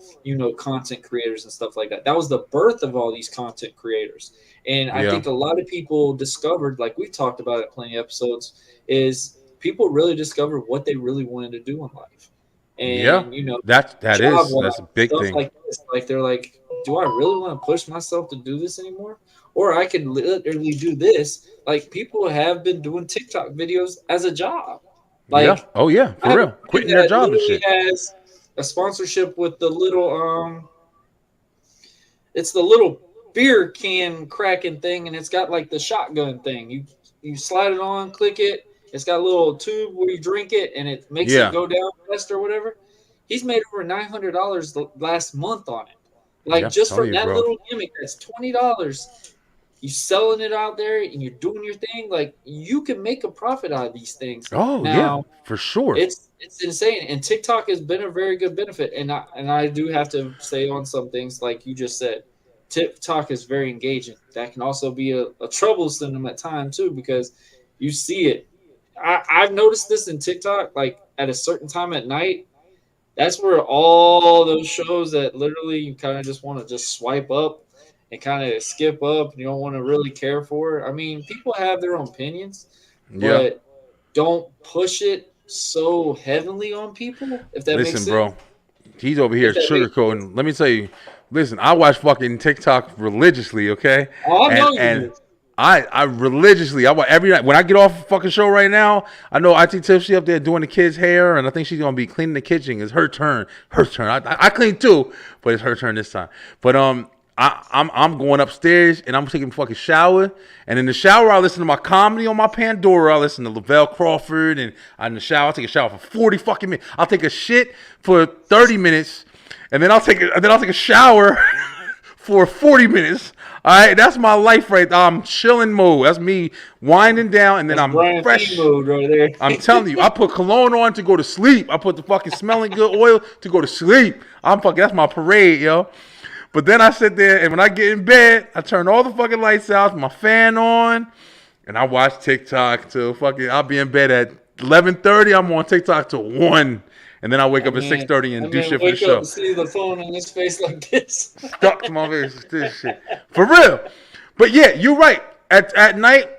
content creators and stuff like that. That was the birth of all these content creators. And I think a lot of people discovered, like we've talked about it plenty of episodes, is people really discovered what they really wanted to do in life. And, that's a big thing. Like this. Like they're like, do I really want to push myself to do this anymore? Or I could literally do this. Like people have been doing TikTok videos as a job. Like, for real, quitting their job and shit. Has a sponsorship with the little it's the little beer can cracking thing, and it's got like the shotgun thing. You slide it on, click it. It's got a little tube where you drink it, and it makes it go down fast or whatever. He's made over $900 last month on it. Like just from that little gimmick, that's $20. You selling it out there and you're doing your thing. Like you can make a profit out of these things. Oh now, for sure. It's insane. And TikTok has been a very good benefit. And I do have to say on some things, like you just said, TikTok is very engaging. That can also be a troublesome at times too, because you see it. I've noticed this in TikTok, like at a certain time at night. That's where all those shows that literally you kind of just want to just swipe up and kind of skip up and you don't want to really care for. I mean, people have their own opinions, but don't push it so heavily on people. If that makes sense. Listen, bro, he's over here sugarcoating. Let me tell you. Listen, I watch fucking TikTok religiously. Okay, Oh, I know you and do. I religiously, I watch every night. When I get off a fucking show right now, I know IT Tipsy up there doing the kids' hair, and I think she's gonna be cleaning the kitchen. It's her turn. Her turn. I clean too, but it's her turn this time. But I'm going upstairs and I'm taking a fucking shower. And in the shower, I listen to my comedy on my Pandora. I listen to Lavelle Crawford, and in the shower, I take a shower for 40 fucking minutes. I'll take a shit for 30 minutes, and then I'll take a shower for 40 minutes. All right, that's my life right there. I'm chilling mode. That's me winding down, and then I'm Brian fresh. P mode right there. I'm telling you, I put cologne on to go to sleep. I put the fucking smelling good oil to go to sleep. That's my parade, yo. But then I sit there, and when I get in bed, I turn all the fucking lights out, my fan on, and I watch TikTok till fucking. I'll be in bed at 11:30. I'm on TikTok till 1. And then I wake up at 6:30 and do shit for the show. Wake up and see the phone on his face like this. Stuck to my face, this shit. For real. But yeah, you're right. At night,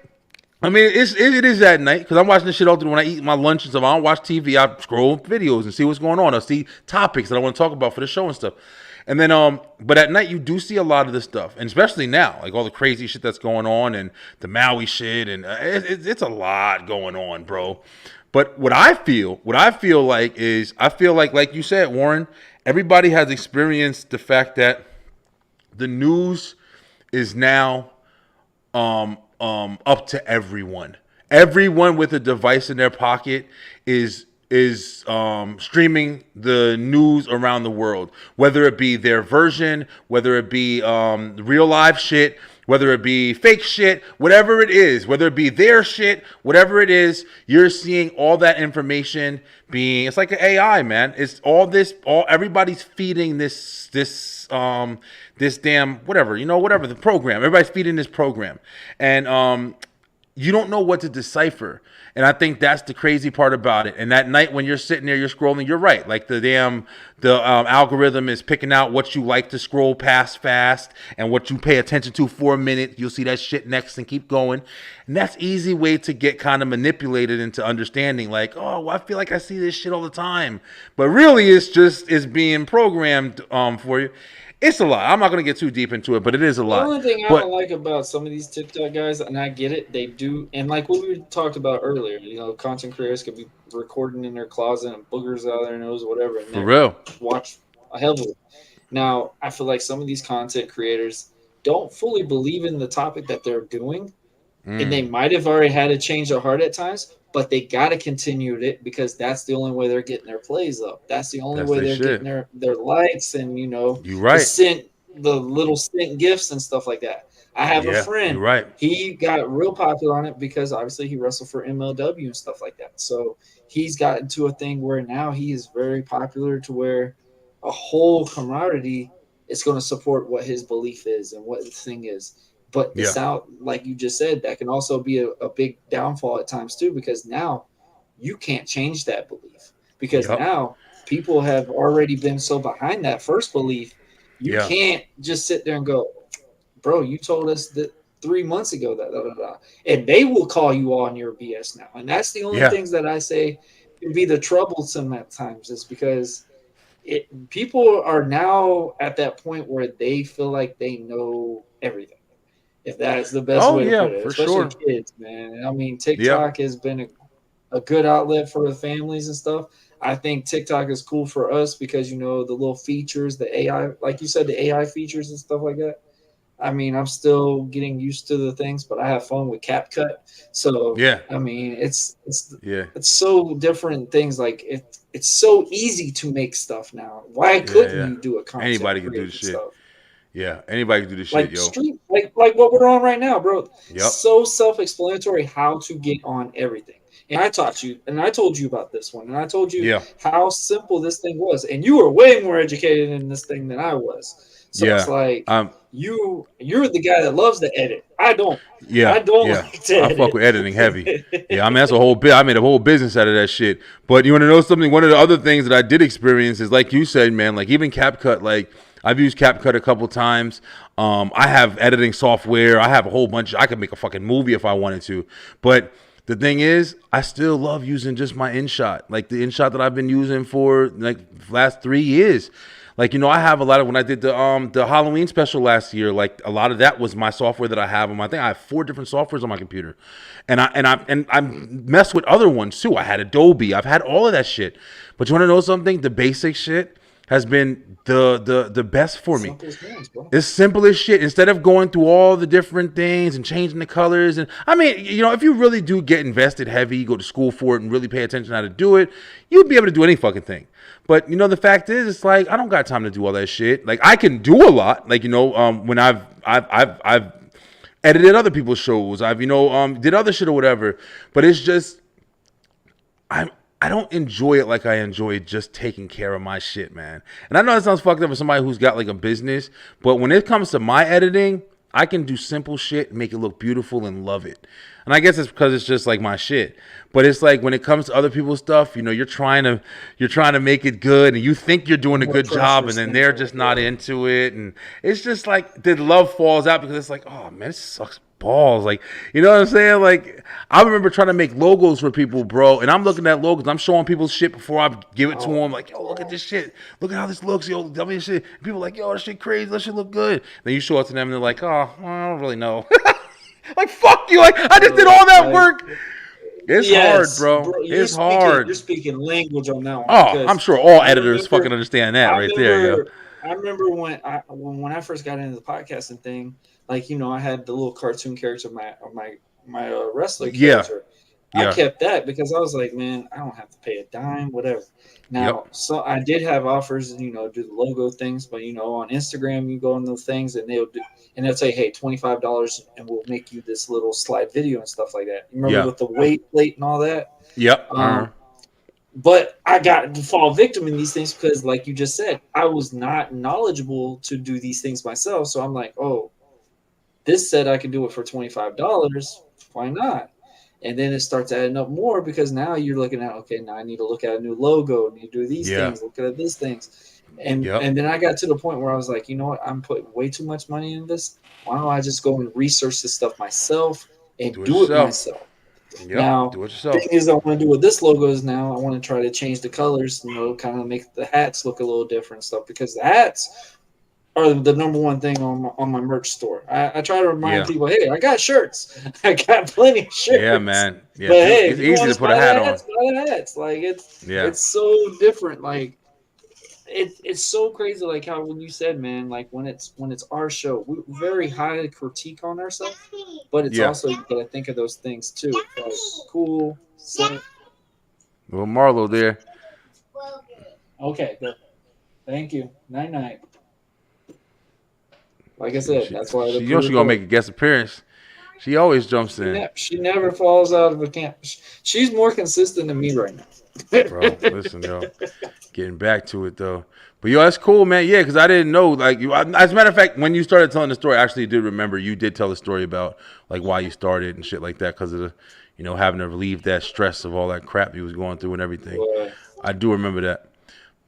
I mean, it is at night because I'm watching this shit all day when I eat my lunch and stuff. I don't watch TV. I scroll videos and see what's going on. I see topics that I want to talk about for the show and stuff. And then, but at night you do see a lot of this stuff, and especially now, like all the crazy shit that's going on and the Maui shit, and it's a lot going on, bro. But what I feel like is, like you said, Warren, everybody has experienced the fact that the news is now up to everyone. Everyone with a device in their pocket is streaming the news around the world, whether it be their version, whether it be real life shit, whether it be fake shit, whatever it is, whether it be their shit, whatever it is, you're seeing all that information being, it's like an AI, man. It's everybody's feeding this damn, whatever the program. Everybody's feeding this program. And you don't know what to decipher. And I think that's the crazy part about it. And that night when you're sitting there, you're scrolling, you're right. Like the algorithm is picking out what you like to scroll past fast and what you pay attention to for a minute. You'll see that shit next and keep going. And that's easy way to get kind of manipulated into understanding like, oh, well, I feel like I see this shit all the time. But really it's being programmed for you. It's a lot. I'm not going to get too deep into it, but it is a lot. The only thing I don't like about some of these TikTok guys, and I get it, they do, and like what we talked about earlier, content creators could be recording in their closet and boogers out of their nose, whatever. And for real. Watch a hell of it. Now, I feel like some of these content creators don't fully believe in the topic that they're doing, and they might have already had to change their heart at times, but they got to continue it because that's the only way they're getting their plays up. That's the only way they're getting their likes and, you're right. the little sent gifts and stuff like that. I have a friend. You're right. He got real popular on it because obviously he wrestled for MLW and stuff like that. So he's gotten to a thing where now he is very popular to where a whole camaraderie is going to support what his belief is and what the thing is. But it's out, like you just said, that can also be a big downfall at times too, because now you can't change that belief because now people have already been so behind that first belief. You can't just sit there and go, bro, you told us that 3 months ago that, and they will call you on your BS now. And that's the only things that I say can be the troublesome at times is because people are now at that point where they feel like they know everything. If that's the best way to put it, especially kids, man. I mean, TikTok has been a good outlet for the families and stuff. I think TikTok is cool for us because, the little features, the AI, like you said, the AI features and stuff like that. I mean, I'm still getting used to the things, but I have fun with CapCut. So, I mean, it's so different things. Like it's so easy to make stuff now. Why couldn't you do a concept? Anybody can do the shit. Stuff? Yeah, anybody can do this shit, yo. Like what we're on right now, bro. Yep. So self-explanatory how to get on everything. And I taught you, and I told you about this one, and I told you how simple this thing was. And you were way more educated in this thing than I was. So it's like you're the guy that loves to edit. I don't. Yeah, I don't like to edit. I fuck with editing heavy. I mean that's a whole bit. I made a whole business out of that shit. But you want to know something? One of the other things that I did experience is like you said, man. Like even CapCut, like. I've used CapCut a couple times. I have editing software. I have a whole bunch. I could make a fucking movie if I wanted to. But The thing is, I still love using just my InShot, like the InShot that I've been using for like last 3 years. Like, I have a lot of, when I did the Halloween special last year, like a lot of that was my software that I have on my thing. I have 4 different softwares on my computer, and I mess with other ones too. I had Adobe, I've had all of that shit. But you want to know something? The basic shit has been the best for me. It's simple as shit. Instead of going through all the different things and changing the colors, and I mean, if you really do get invested heavy, you go to school for it and really pay attention how to do it, you'd be able to do any fucking thing. But the fact is, it's like I don't got time to do all that shit. Like I can do a lot. Like when I've edited other people's shows, I've did other shit or whatever. But it's just I don't enjoy it like I enjoy just taking care of my shit, man. And I know that sounds fucked up for somebody who's got like a business, but when it comes to my editing, I can do simple shit, make it look beautiful, and love it. And I guess it's because it's just like my shit. But it's like when it comes to other people's stuff, you're trying to make it good, and you think you're doing a good job, and then they're just not into it, and it's just like the love falls out because it's like, oh man, this sucks balls. Like, you know what I'm saying? Like, I remember trying to make logos for people, bro, and I'm looking at logos, I'm showing people shit before I give it to them. Like, yo, look at this shit. Look at how this looks. Yo, tell me this shit. And people are like, yo, that shit crazy. That shit look good. Then you show it to them, and they're like, oh, well, I don't really know. Like, fuck you. Like, I just did all that work. It's hard, bro. It's hard. You're speaking language on that one. Oh, I'm sure all editors fucking understand that right there, yo. I remember when I first got into the podcasting thing, like, I had the little cartoon character of my wrestler character. I kept that because I was like, man, I don't have to pay a dime, whatever. Now, so I did have offers, do the logo things, but on Instagram, you go on those things and they'll say, hey, $25 and we'll make you this little slide video and stuff like that. You remember with the weight plate and all that? Yep. But I got to fall victim in these things because, like you just said, I was not knowledgeable to do these things myself. So I'm like, oh, this said I could do it for $25. Why not? And then it starts adding up more because now you're looking at, okay, now I need to look at a new logo. I need to do these things, look at these things. And then I got to the point where I was like, you know what? I'm putting way too much money in this. Why don't I just go and research this stuff myself and do it myself? Now, do it yourself. The thing is, I want to do with this logo is now I want to try to change the colors, kind of make the hats look a little different stuff because the hats are the number one thing on my merch store. I try to remind people, hey, I got shirts. I got plenty of shirts. Yeah, man. Yeah, but hey, it's easy to put a hat on. Buy the hats. Like it's so different. Like it's so crazy. Like how when you said, man, like when it's our show, we very highly critique on ourselves, but it's also you gotta think of those things too. Like cool, safe. Well, Marlow there. Okay, good. Thank you. Night. Like I said, that's why she gonna make a guest appearance. She always jumps in. She never falls out of a camp. She's more consistent than me right now. Bro, listen, yo, getting back to it though. But yo, that's cool, man. Yeah, because I didn't know. Like, as a matter of fact, when you started telling the story, I actually did remember you did tell the story about like why you started and shit like that because of the, having to relieve that stress of all that crap you was going through and everything. Boy. I do remember that.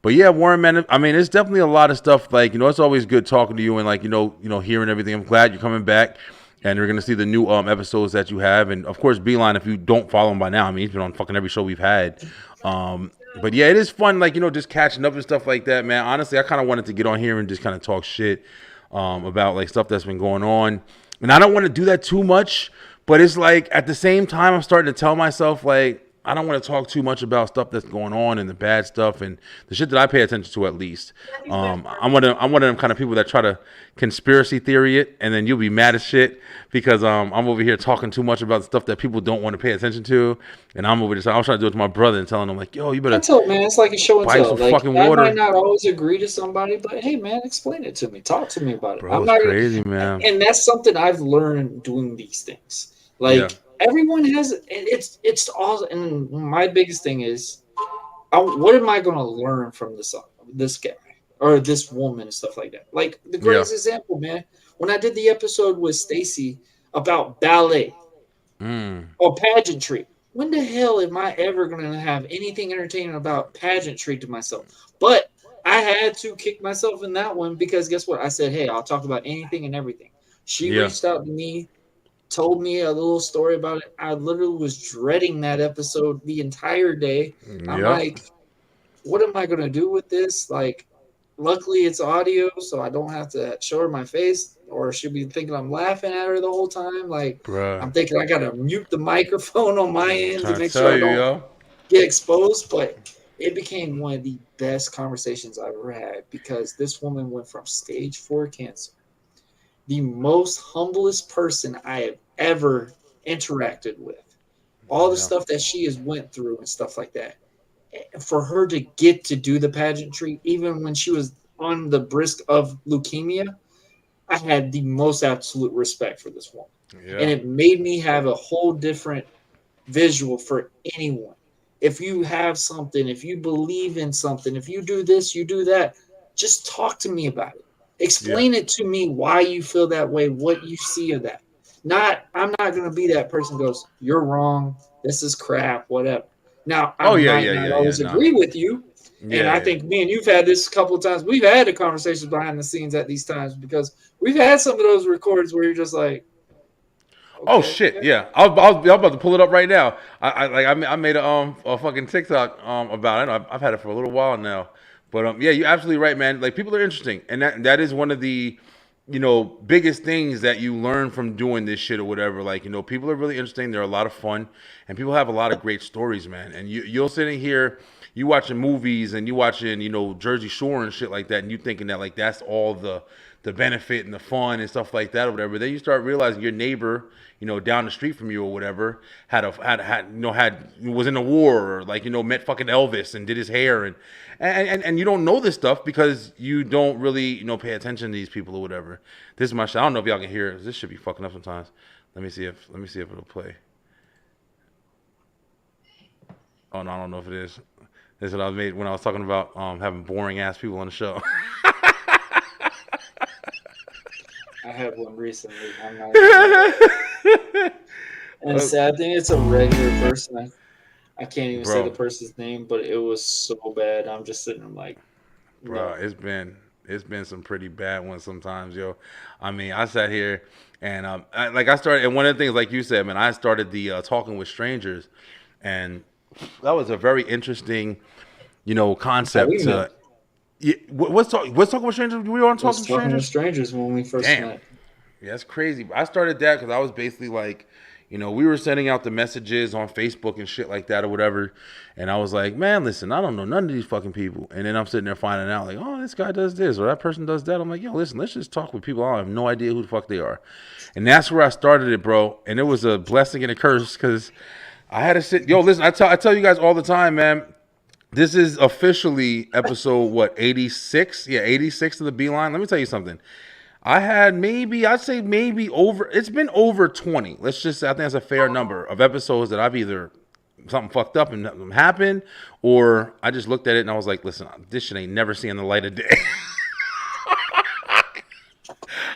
But yeah, Warren, man, I mean, it's definitely a lot of stuff. Like, it's always good talking to you and like, hearing everything. I'm glad you're coming back, and you're gonna see the new episodes that you have, and of course, Beeline. If you don't follow him by now, I mean, he's been on fucking every show we've had. But yeah, it is fun, like just catching up and stuff like that, man. Honestly, I kind of wanted to get on here and just kind of talk shit about like stuff that's been going on, and I don't want to do that too much. But it's like at the same time, I'm starting to tell myself like, I don't want to talk too much about stuff that's going on and the bad stuff and the shit that I pay attention to at least. I'm one of them kind of people that try to conspiracy theory it, and then you'll be mad as shit because I'm over here talking too much about stuff that people don't want to pay attention to, and I'm over here. I was trying to do it to my brother and telling him like, yo, you better. That's all, man. It's like a show and tell. Like, fucking I water. might not always agree to somebody, but hey, man, explain it to me. Talk to me about it. Bro, it's crazy, man. And that's something I've learned doing these things. Like. Everyone has it's all, and my biggest thing is, what am I going to learn from this guy or this woman and stuff like that? Like the greatest example, man, when I did the episode with Stacy about ballet or pageantry. When the hell am I ever going to have anything entertaining about pageantry to myself? But I had to kick myself in that one because guess what? I said, hey, I'll talk about anything and everything. She reached out to me told me a little story about it. I literally was dreading that episode the entire day. I'm like, what am I gonna do with this? Like, luckily it's audio, so I don't have to show her my face, or she'll be thinking I'm laughing at her the whole time. Like, Bruh. I'm thinking I gotta mute the microphone on my end to Trying to make tell sure I you, don't yo. get exposed. But it became one of the best conversations I've ever had because this woman went from stage 4 cancer, the most humblest person I have ever interacted with, all the stuff that she has went through and stuff like that. For her to get to do the pageantry, even when she was on the brisk of leukemia, I had the most absolute respect for this woman. And it made me have a whole different visual for anyone. If you have something, if you believe in something, if you do this, you do that, just talk to me about it. Explain it to me why you feel that way, what you see of that. I'm not going to be that person who goes, you're wrong, this is crap, whatever. Now, I might not always agree with you. And I think me and you've had this a couple of times. We've had the conversations behind the scenes at these times because we've had some of those records where you're just like, oh shit! Yeah, I'm about to pull it up right now. I made a fucking TikTok about it. I've had it for a little while now, but yeah, you're absolutely right, man. Like, people are interesting, and that is one of the biggest things that you learn from doing this shit or whatever. Like, people are really interesting. They're a lot of fun, and people have a lot of great stories, man. And you'll sitting here, you watching movies and you watching Jersey Shore and shit like that, and you thinking that like that's all the benefit and the fun and stuff like that or whatever. Then you start realizing your neighbor, down the street from you or whatever, was in the war, or like, met fucking Elvis and did his hair, and you don't know this stuff because you don't really, pay attention to these people or whatever. This is my shit. I don't know if y'all can hear it. This should be fucking up sometimes. Let me see if it'll play. Oh no, I don't know if it is. This is what I made when I was talking about having boring ass people on the show. I had one recently. I'm not and I think it's a regular person. I can't even say the person's name, but it was so bad. I'm just sitting there like, bro, it's been some pretty bad ones sometimes, yo. I mean, I sat here and I started, and one of the things, like you said, man, I started the talking with strangers, and that was a very interesting, concept. What's talking with strangers? We were on talking with strangers when we first met. Yeah, that's crazy. I started that because I was basically like, we were sending out the messages on Facebook and shit like that or whatever. And I was like, man, listen, I don't know none of these fucking people. And then I'm sitting there finding out like, oh, this guy does this or that person does that. I'm like, yo, listen, let's just talk with people. I have no idea who the fuck they are. And that's where I started it, bro. And it was a blessing and a curse because I had to sit. Yo, listen, I tell you guys all the time, man. This is officially episode, 86? Yeah, 86 of the Beeline. Let me tell you something. I had it's been over 20. I think that's a fair number of episodes that I've either something fucked up and happened, or I just looked at it and I was like, listen, this shit ain't never seeing the light of day.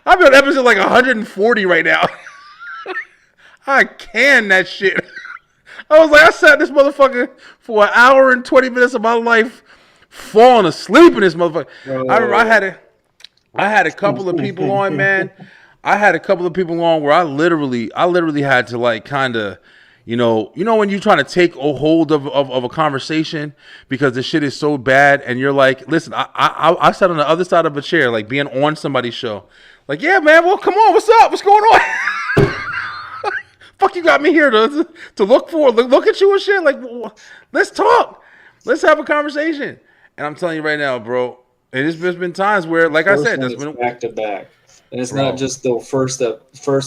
I've been on episode like 140 right now. I can that shit. I was like, I sat in this motherfucker for an hour and 20 minutes of my life falling asleep in this motherfucker. I remember I had a couple of people on, man. I had a couple of people on where I literally had to like kind of, when you're trying to take a hold of a conversation because the shit is so bad, and you're like, listen, I sat on the other side of a chair, like being on somebody's show, like, yeah, man, well, come on, what's up, what's going on? Fuck, you got me here to look at you and shit. Like, let's talk, let's have a conversation. And I'm telling you right now, bro. There's been times where, like I said, that's been back to back, and it's not just the first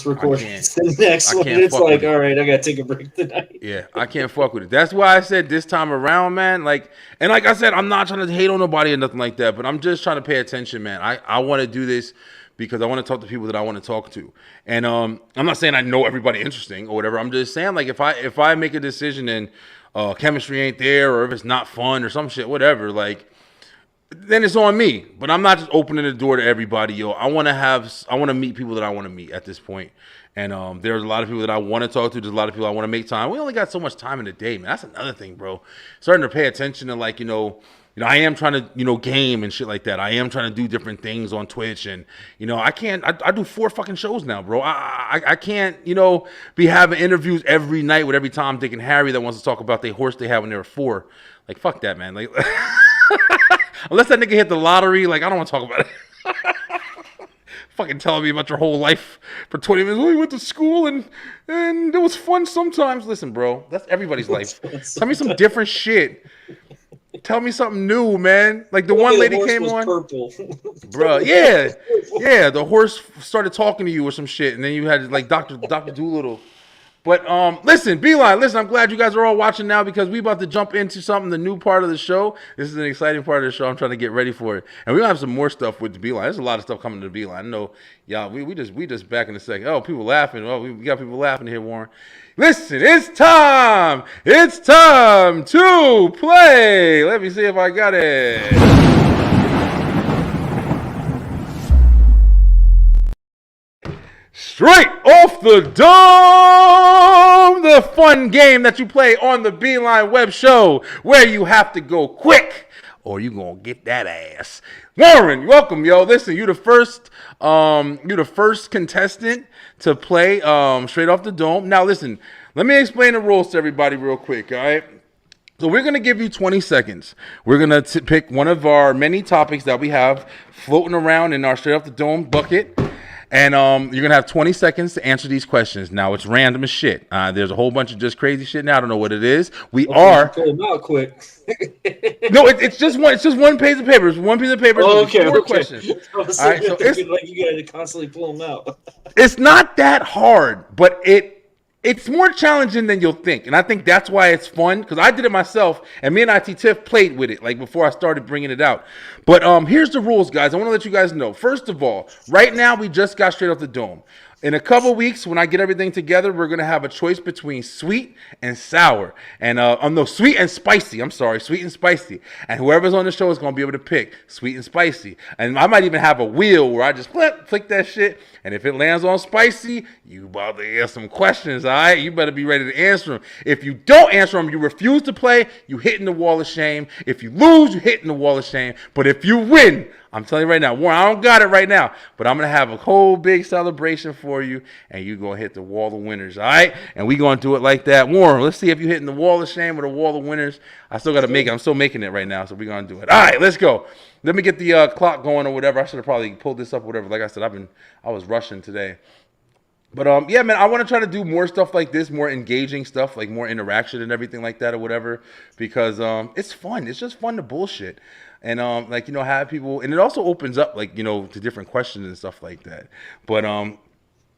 recording. It's the next one. It's like, all right, I gotta take a break tonight. Yeah, I can't fuck with it. That's why I said this time around, man. Like, and like I said, I'm not trying to hate on nobody or nothing like that, but I'm just trying to pay attention, man. I want to do this because I want to talk to people that I want to talk to, and I'm not saying I know everybody interesting or whatever. I'm just saying, like, if I make a decision and chemistry ain't there, or if it's not fun or some shit, whatever, like, then it's on me. But I'm not just opening the door to everybody, yo. I want to meet people that I want to meet at this point. And there's a lot of people that I want to talk to. There's a lot of people I want to make time. We only got so much time in the day, man. That's another thing, bro. Starting to pay attention to, like, I am trying to, game and shit like that. I am trying to do different things on Twitch, and I can't. I do 4 fucking shows now, bro. I can't, be having interviews every night with every Tom, Dick, and Harry that wants to talk about the horse they had when they were 4. Like, fuck that, man. Like, unless that nigga hit the lottery, like, I don't want to talk about it. Fucking telling me about your whole life for 20 minutes. Oh, you went to school and it was fun sometimes. Listen, bro, that's everybody's life. Tell me some different shit. Tell me something new, man. Like the one lady came on. Purple. Bro, yeah. The horse started talking to you or some shit, and then you had like Dr. Doolittle. But listen, Beeline, I'm glad you guys are all watching now because we about to jump into something, the new part of the show. This is an exciting part of the show. I'm trying to get ready for it. And we're gonna have some more stuff with the Beeline. There's a lot of stuff coming to the Beeline. I know, y'all, we just back in a second. Oh, people laughing. Oh, we got people laughing here, Warren. Listen, it's time. It's time to play. Let me see if I got it. Straight off the dome, the fun game that you play on the Beeline Web Show, where you have to go quick, or you gonna get that ass. Warren, welcome, yo. Listen, you the first contestant to play straight off the dome. Now, listen, let me explain the rules to everybody real quick, all right? So we're going to give you 20 seconds. We're going to pick one of our many topics that we have floating around in our straight off the dome bucket. And you're going to have 20 seconds to answer these questions. Now, it's random as shit. There's a whole bunch of just crazy shit now. I don't know what it is. We are... Pull them out quick. No, it's just one page of paper. It's one piece of paper. Oh, okay, 4 questions. All right, so it's like you got to constantly pull them out. It's not that hard, but it's more challenging than you'll think. And I think that's why it's fun, because I did it myself, and me and IT Tiff played with it, like, before I started bringing it out. But here's the rules, guys. I want to let you guys know. First of all, right now, we just got straight off the dome. In a couple weeks, when I get everything together, we're going to have a choice between sweet and sour. And, no, sweet and spicy. I'm sorry, sweet and spicy. And whoever's on the show is going to be able to pick sweet and spicy. And I might even have a wheel where I just flick that shit. And if it lands on spicy, you about to ask some questions, all right? You better be ready to answer them. If you don't answer them, you refuse to play, you hitting the wall of shame. If you lose, you hitting the wall of shame. But if you win, I'm telling you right now, Warren, I don't got it right now, but I'm going to have a whole big celebration for you, and you're going to hit the wall of winners, all right? And we're going to do it like that. Warren, let's see if you're hitting the wall of shame or the wall of winners. I still got to make it. I'm still making it right now, so we're going to do it. All right, let's go. Let me get the clock going or whatever. I should have probably pulled this up or whatever. Like I said, I was rushing today. But, yeah, man, I want to try to do more stuff like this, more engaging stuff, like more interaction and everything like that or whatever, because it's fun. It's just fun to bullshit. And, have people, and it also opens up, to different questions and stuff like that. But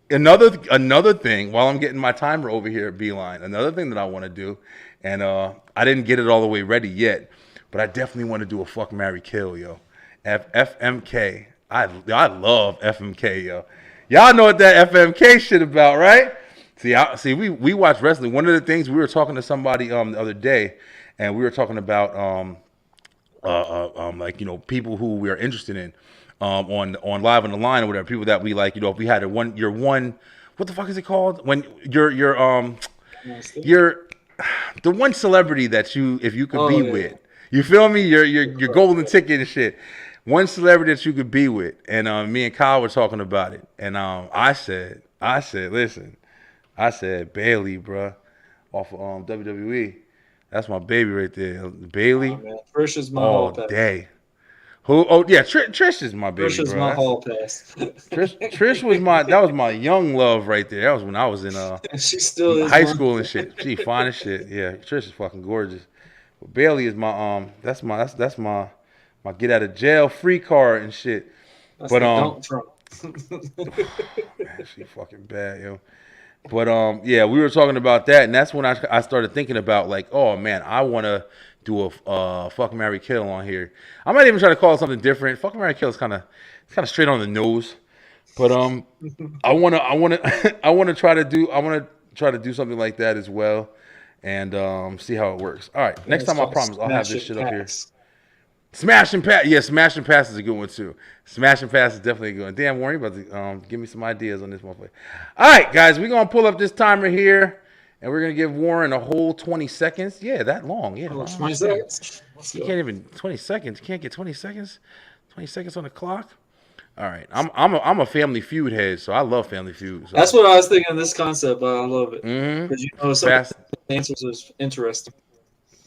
another thing, while I'm getting my timer over here at Beeline, another thing that I want to do, and I didn't get it all the way ready yet, but I definitely want to do a fuck, marry, kill, yo. FMK. I love FMK, yo. Y'all know what that FMK shit about, right? See, we watch wrestling. One of the things, we were talking to somebody the other day, and we were talking about people who we are interested in on Live on the Line or whatever, people that we like, if we had your one, what the fuck is it called? When you're the one celebrity that if you could be with. You feel me? Your golden ticket and shit. One celebrity that you could be with. And me and Kyle were talking about it. And I said, listen, Bailey, bruh, off of WWE. That's my baby right there. Bailey. Oh, Trish is my hall pass. Day. Who? Oh yeah, Trish is my baby. Trish is my hall pass. Trish was my young love right there. That was when I was in she still is high school and shit. She fine as shit. Yeah, Trish is fucking gorgeous. But Bailey is my that's my get out of jail free card and shit. That's Donald Trump. Man, she fucking bad, yo. But yeah, we were talking about that, and that's when I started thinking about, like, oh man, I want to do a fuck, marry, kill on here. I might even try to call it something different. Fuck, marry, kill is kind of straight on the nose. But I want to try to do something like that as well, and see how it works. All right, next time I promise I'll have this shit up here. Smash and pass. Yeah, smash and pass is a good one too. Smash and pass is definitely a good one. Damn, Warren, you about to give me some ideas on this motherfucker. All right, guys, we're going to pull up this timer here, and we're going to give Warren a whole 20 seconds. Yeah, that long. Yeah, 20 seconds. You can't even 20 seconds. You can't get 20 seconds. 20 seconds on the clock. All right, I'm a Family Feud head, so I love Family Feud. So. That's what I was thinking of this concept, but I love it because some Fast answers is interesting.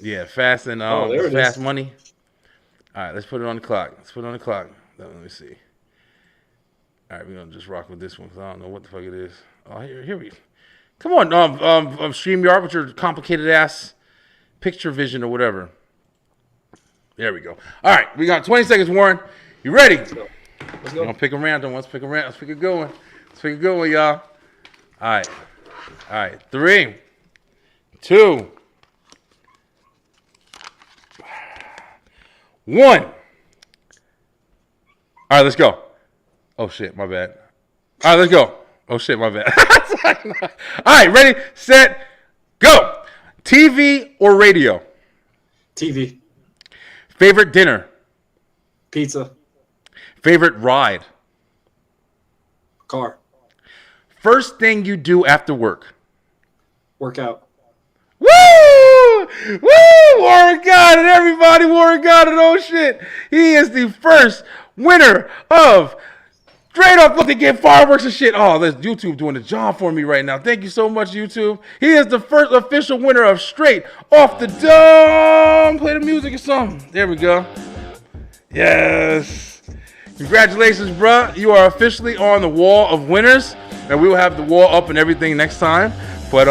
Yeah, fast and there it fast is. money. All right, let's put it on the clock. Let me see. All right, we're gonna just rock with this one because I don't know what the fuck it is. Oh, here we. Come on, StreamYard with your complicated ass picture vision or whatever. There we go. All right, we got 20 seconds, Warren. You ready? Let's go. We're gonna pick a random one. Let's pick a good one. Let's pick a good one, y'all. All right. 3, 2, 1. All right, let's go. Oh shit, my bad. All right, let's go. Oh shit, my bad. All right, ready, set, go. TV or radio? TV. Favorite dinner? Pizza. Favorite ride? Car. First thing you do after work? Workout. Woo! Warren got it, everybody. Warren got it. Oh shit. He is the first winner of Straight Up. Look, they get fireworks and shit. Oh, there's YouTube doing the job for me right now. Thank you so much, YouTube. He is the first official winner of Straight Off the Dome. Play the music or something. There we go. Yes. Congratulations, bruh. You are officially on the wall of winners. And we will have the wall up and everything next time. But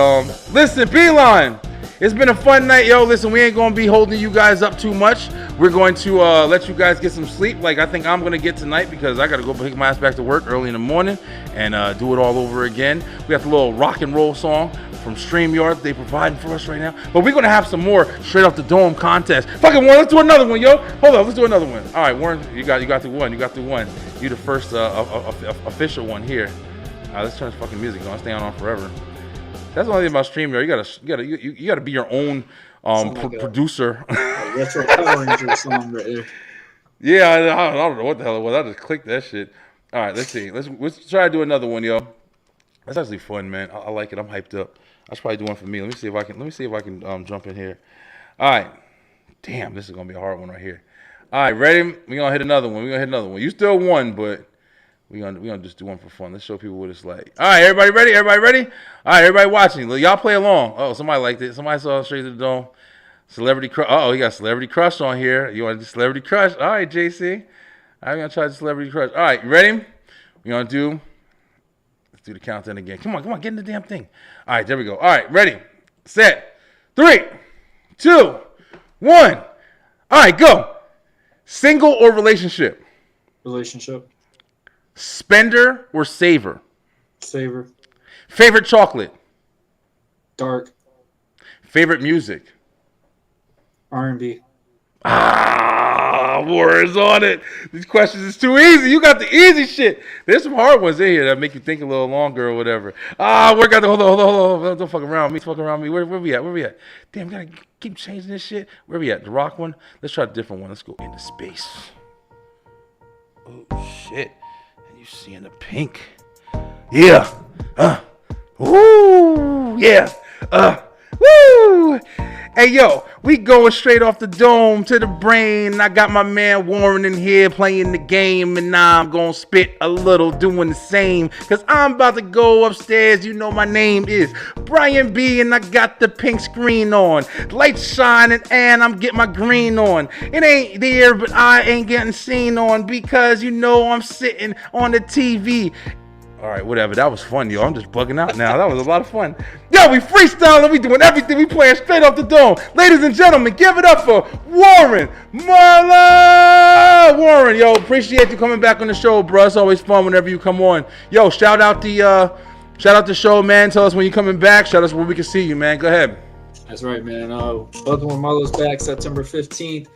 listen, Beeline, it's been a fun night, yo. Listen, we ain't gonna be holding you guys up too much. We're going to let you guys get some sleep, like I think I'm gonna get tonight because I gotta go pick my ass back to work early in the morning and do it all over again. We got the little rock and roll song from StreamYard they providing for us right now. But we're gonna have some more Straight Off the Dome contest. Fucking Warren, let's do another one, yo. Hold on, let's do another one. All right, Warren, you got the one. You the first official one here. All right, let's turn this fucking music on. Stay on forever. That's the only thing about StreamYard. You gotta be your own producer. Retro Power Ranger song right there. Yeah, I don't know what the hell it was. I just clicked that shit. All right, let's see. Let's try to do another one, yo. That's actually fun, man. I like it. I'm hyped up. I should probably do one for me. Let me see if I can jump in here. All right. Damn, this is gonna be a hard one right here. All right, ready? We're gonna hit another one. You still won, but we're gonna just do one for fun. Let's show people what it's like. All right, everybody ready? All right, everybody watching. Y'all play along. Oh, somebody liked it. Somebody saw Straight to the Dome. Celebrity Crush. Oh, you got Celebrity Crush on here. You want to do Celebrity Crush? All right, JC. I'm gonna try the Celebrity Crush. All right, you ready? Let's do the countdown again. Come on, get in the damn thing. All right, there we go. All right, ready, set, 3, 2, 1. All right, go. Single or relationship? Relationship. Spender or saver? Saver. Favorite chocolate? Dark. Favorite music? R&B. Warren's on it. These questions is too easy. You got the easy shit. There's some hard ones in here that make you think a little longer or whatever. Hold on. Don't fuck around me. Where we at? Damn, gotta keep changing this shit. Where we at? The rock one? Let's try a different one. Let's go into space. Oh, shit. And you seeing the pink. Yeah. Woo. Yeah. Woo. Hey, yo, we going straight off the dome to the brain. I got my man Warren in here playing the game, and now I'm going to spit a little doing the same, because I'm about to go upstairs. You know my name is Brian B, and I got the pink screen on. Lights shining, and I'm getting my green on. It ain't there, but I ain't getting seen on, because you know I'm sitting on the TV. All right, whatever. That was fun, yo. I'm just bugging out now. That was a lot of fun. Yo, we freestyling. We doing everything. We playing straight off the dome. Ladies and gentlemen, give it up for Warren MARLOW. Warren, yo, appreciate you coming back on the show, bro. It's always fun whenever you come on. Yo, shout out the show, man. Tell us when you're coming back. Shout us where we can see you, man. Go ahead. That's right, man. Welcome when MARLOW's back, September 15th.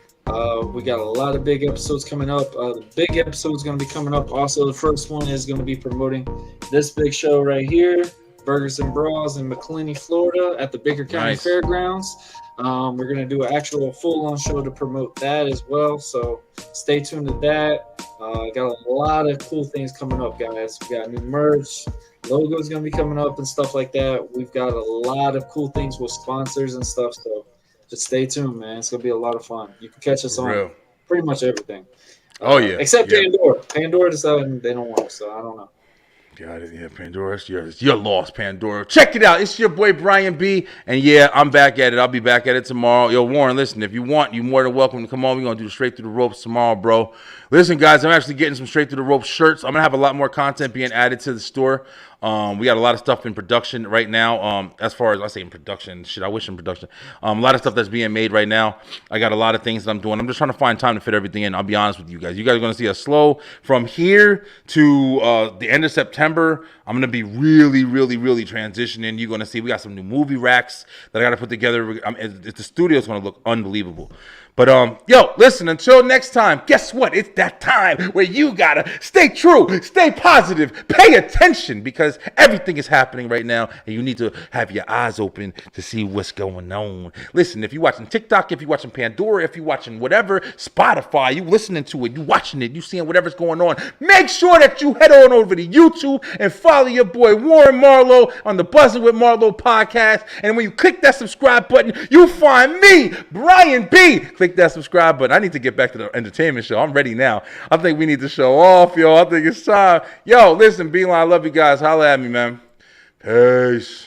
We got a lot of big episodes coming up. The big episode is going to be coming up. Also, the first one is going to be promoting this big show right here, Burgers and Bras in McClenny, Florida, at the Baker County Fairgrounds. We're going to do an actual full-on show to promote that as well. So stay tuned to that. Got a lot of cool things coming up, guys. We got new merch. Logo is going to be coming up and stuff like that. We've got a lot of cool things with sponsors and stuff. So just stay tuned, man. It's gonna be a lot of fun. You can catch us on pretty much everything. Oh yeah, except Pandora. Pandora decided they don't want, so I don't know. Got it. Yeah, Pandora, it's your loss, Pandora. Check it out. It's your boy Brian B. And yeah, I'm back at it. I'll be back at it tomorrow. Yo, Warren, listen, if you want, you're more than welcome to come on. We're going to do Straight Through the Ropes tomorrow, bro. Listen, guys, I'm actually getting some Straight Through the Ropes shirts. I'm going to have a lot more content being added to the store. We got a lot of stuff in production right now. As far as I say in production, shit, I wish in production. A lot of stuff that's being made right now. I got a lot of things that I'm doing. I'm just trying to find time to fit everything in. I'll be honest with you guys. You guys are going to see us slow from here to the end of September. I'm going to be really, really, really transitioning. You're going to see we got some new movie racks that I got to put together. The studio's going to look unbelievable. But, yo, listen, until next time, guess what? It's that time where you gotta stay true, stay positive, pay attention, because everything is happening right now, and you need to have your eyes open to see what's going on. Listen, if you're watching TikTok, if you're watching Pandora, if you're watching whatever, Spotify, you listening to it, you watching it, you seeing whatever's going on, make sure that you head on over to YouTube and follow your boy Warren Marlow on the Buzzing with Marlow podcast. And when you click that subscribe button, you find me, Brian B. Click that subscribe button. I need to get back to the entertainment show. I'm ready now. I think we need to show off, yo. I think it's time. Yo, listen, Beeline, I love you guys. Holla at me, man. Peace.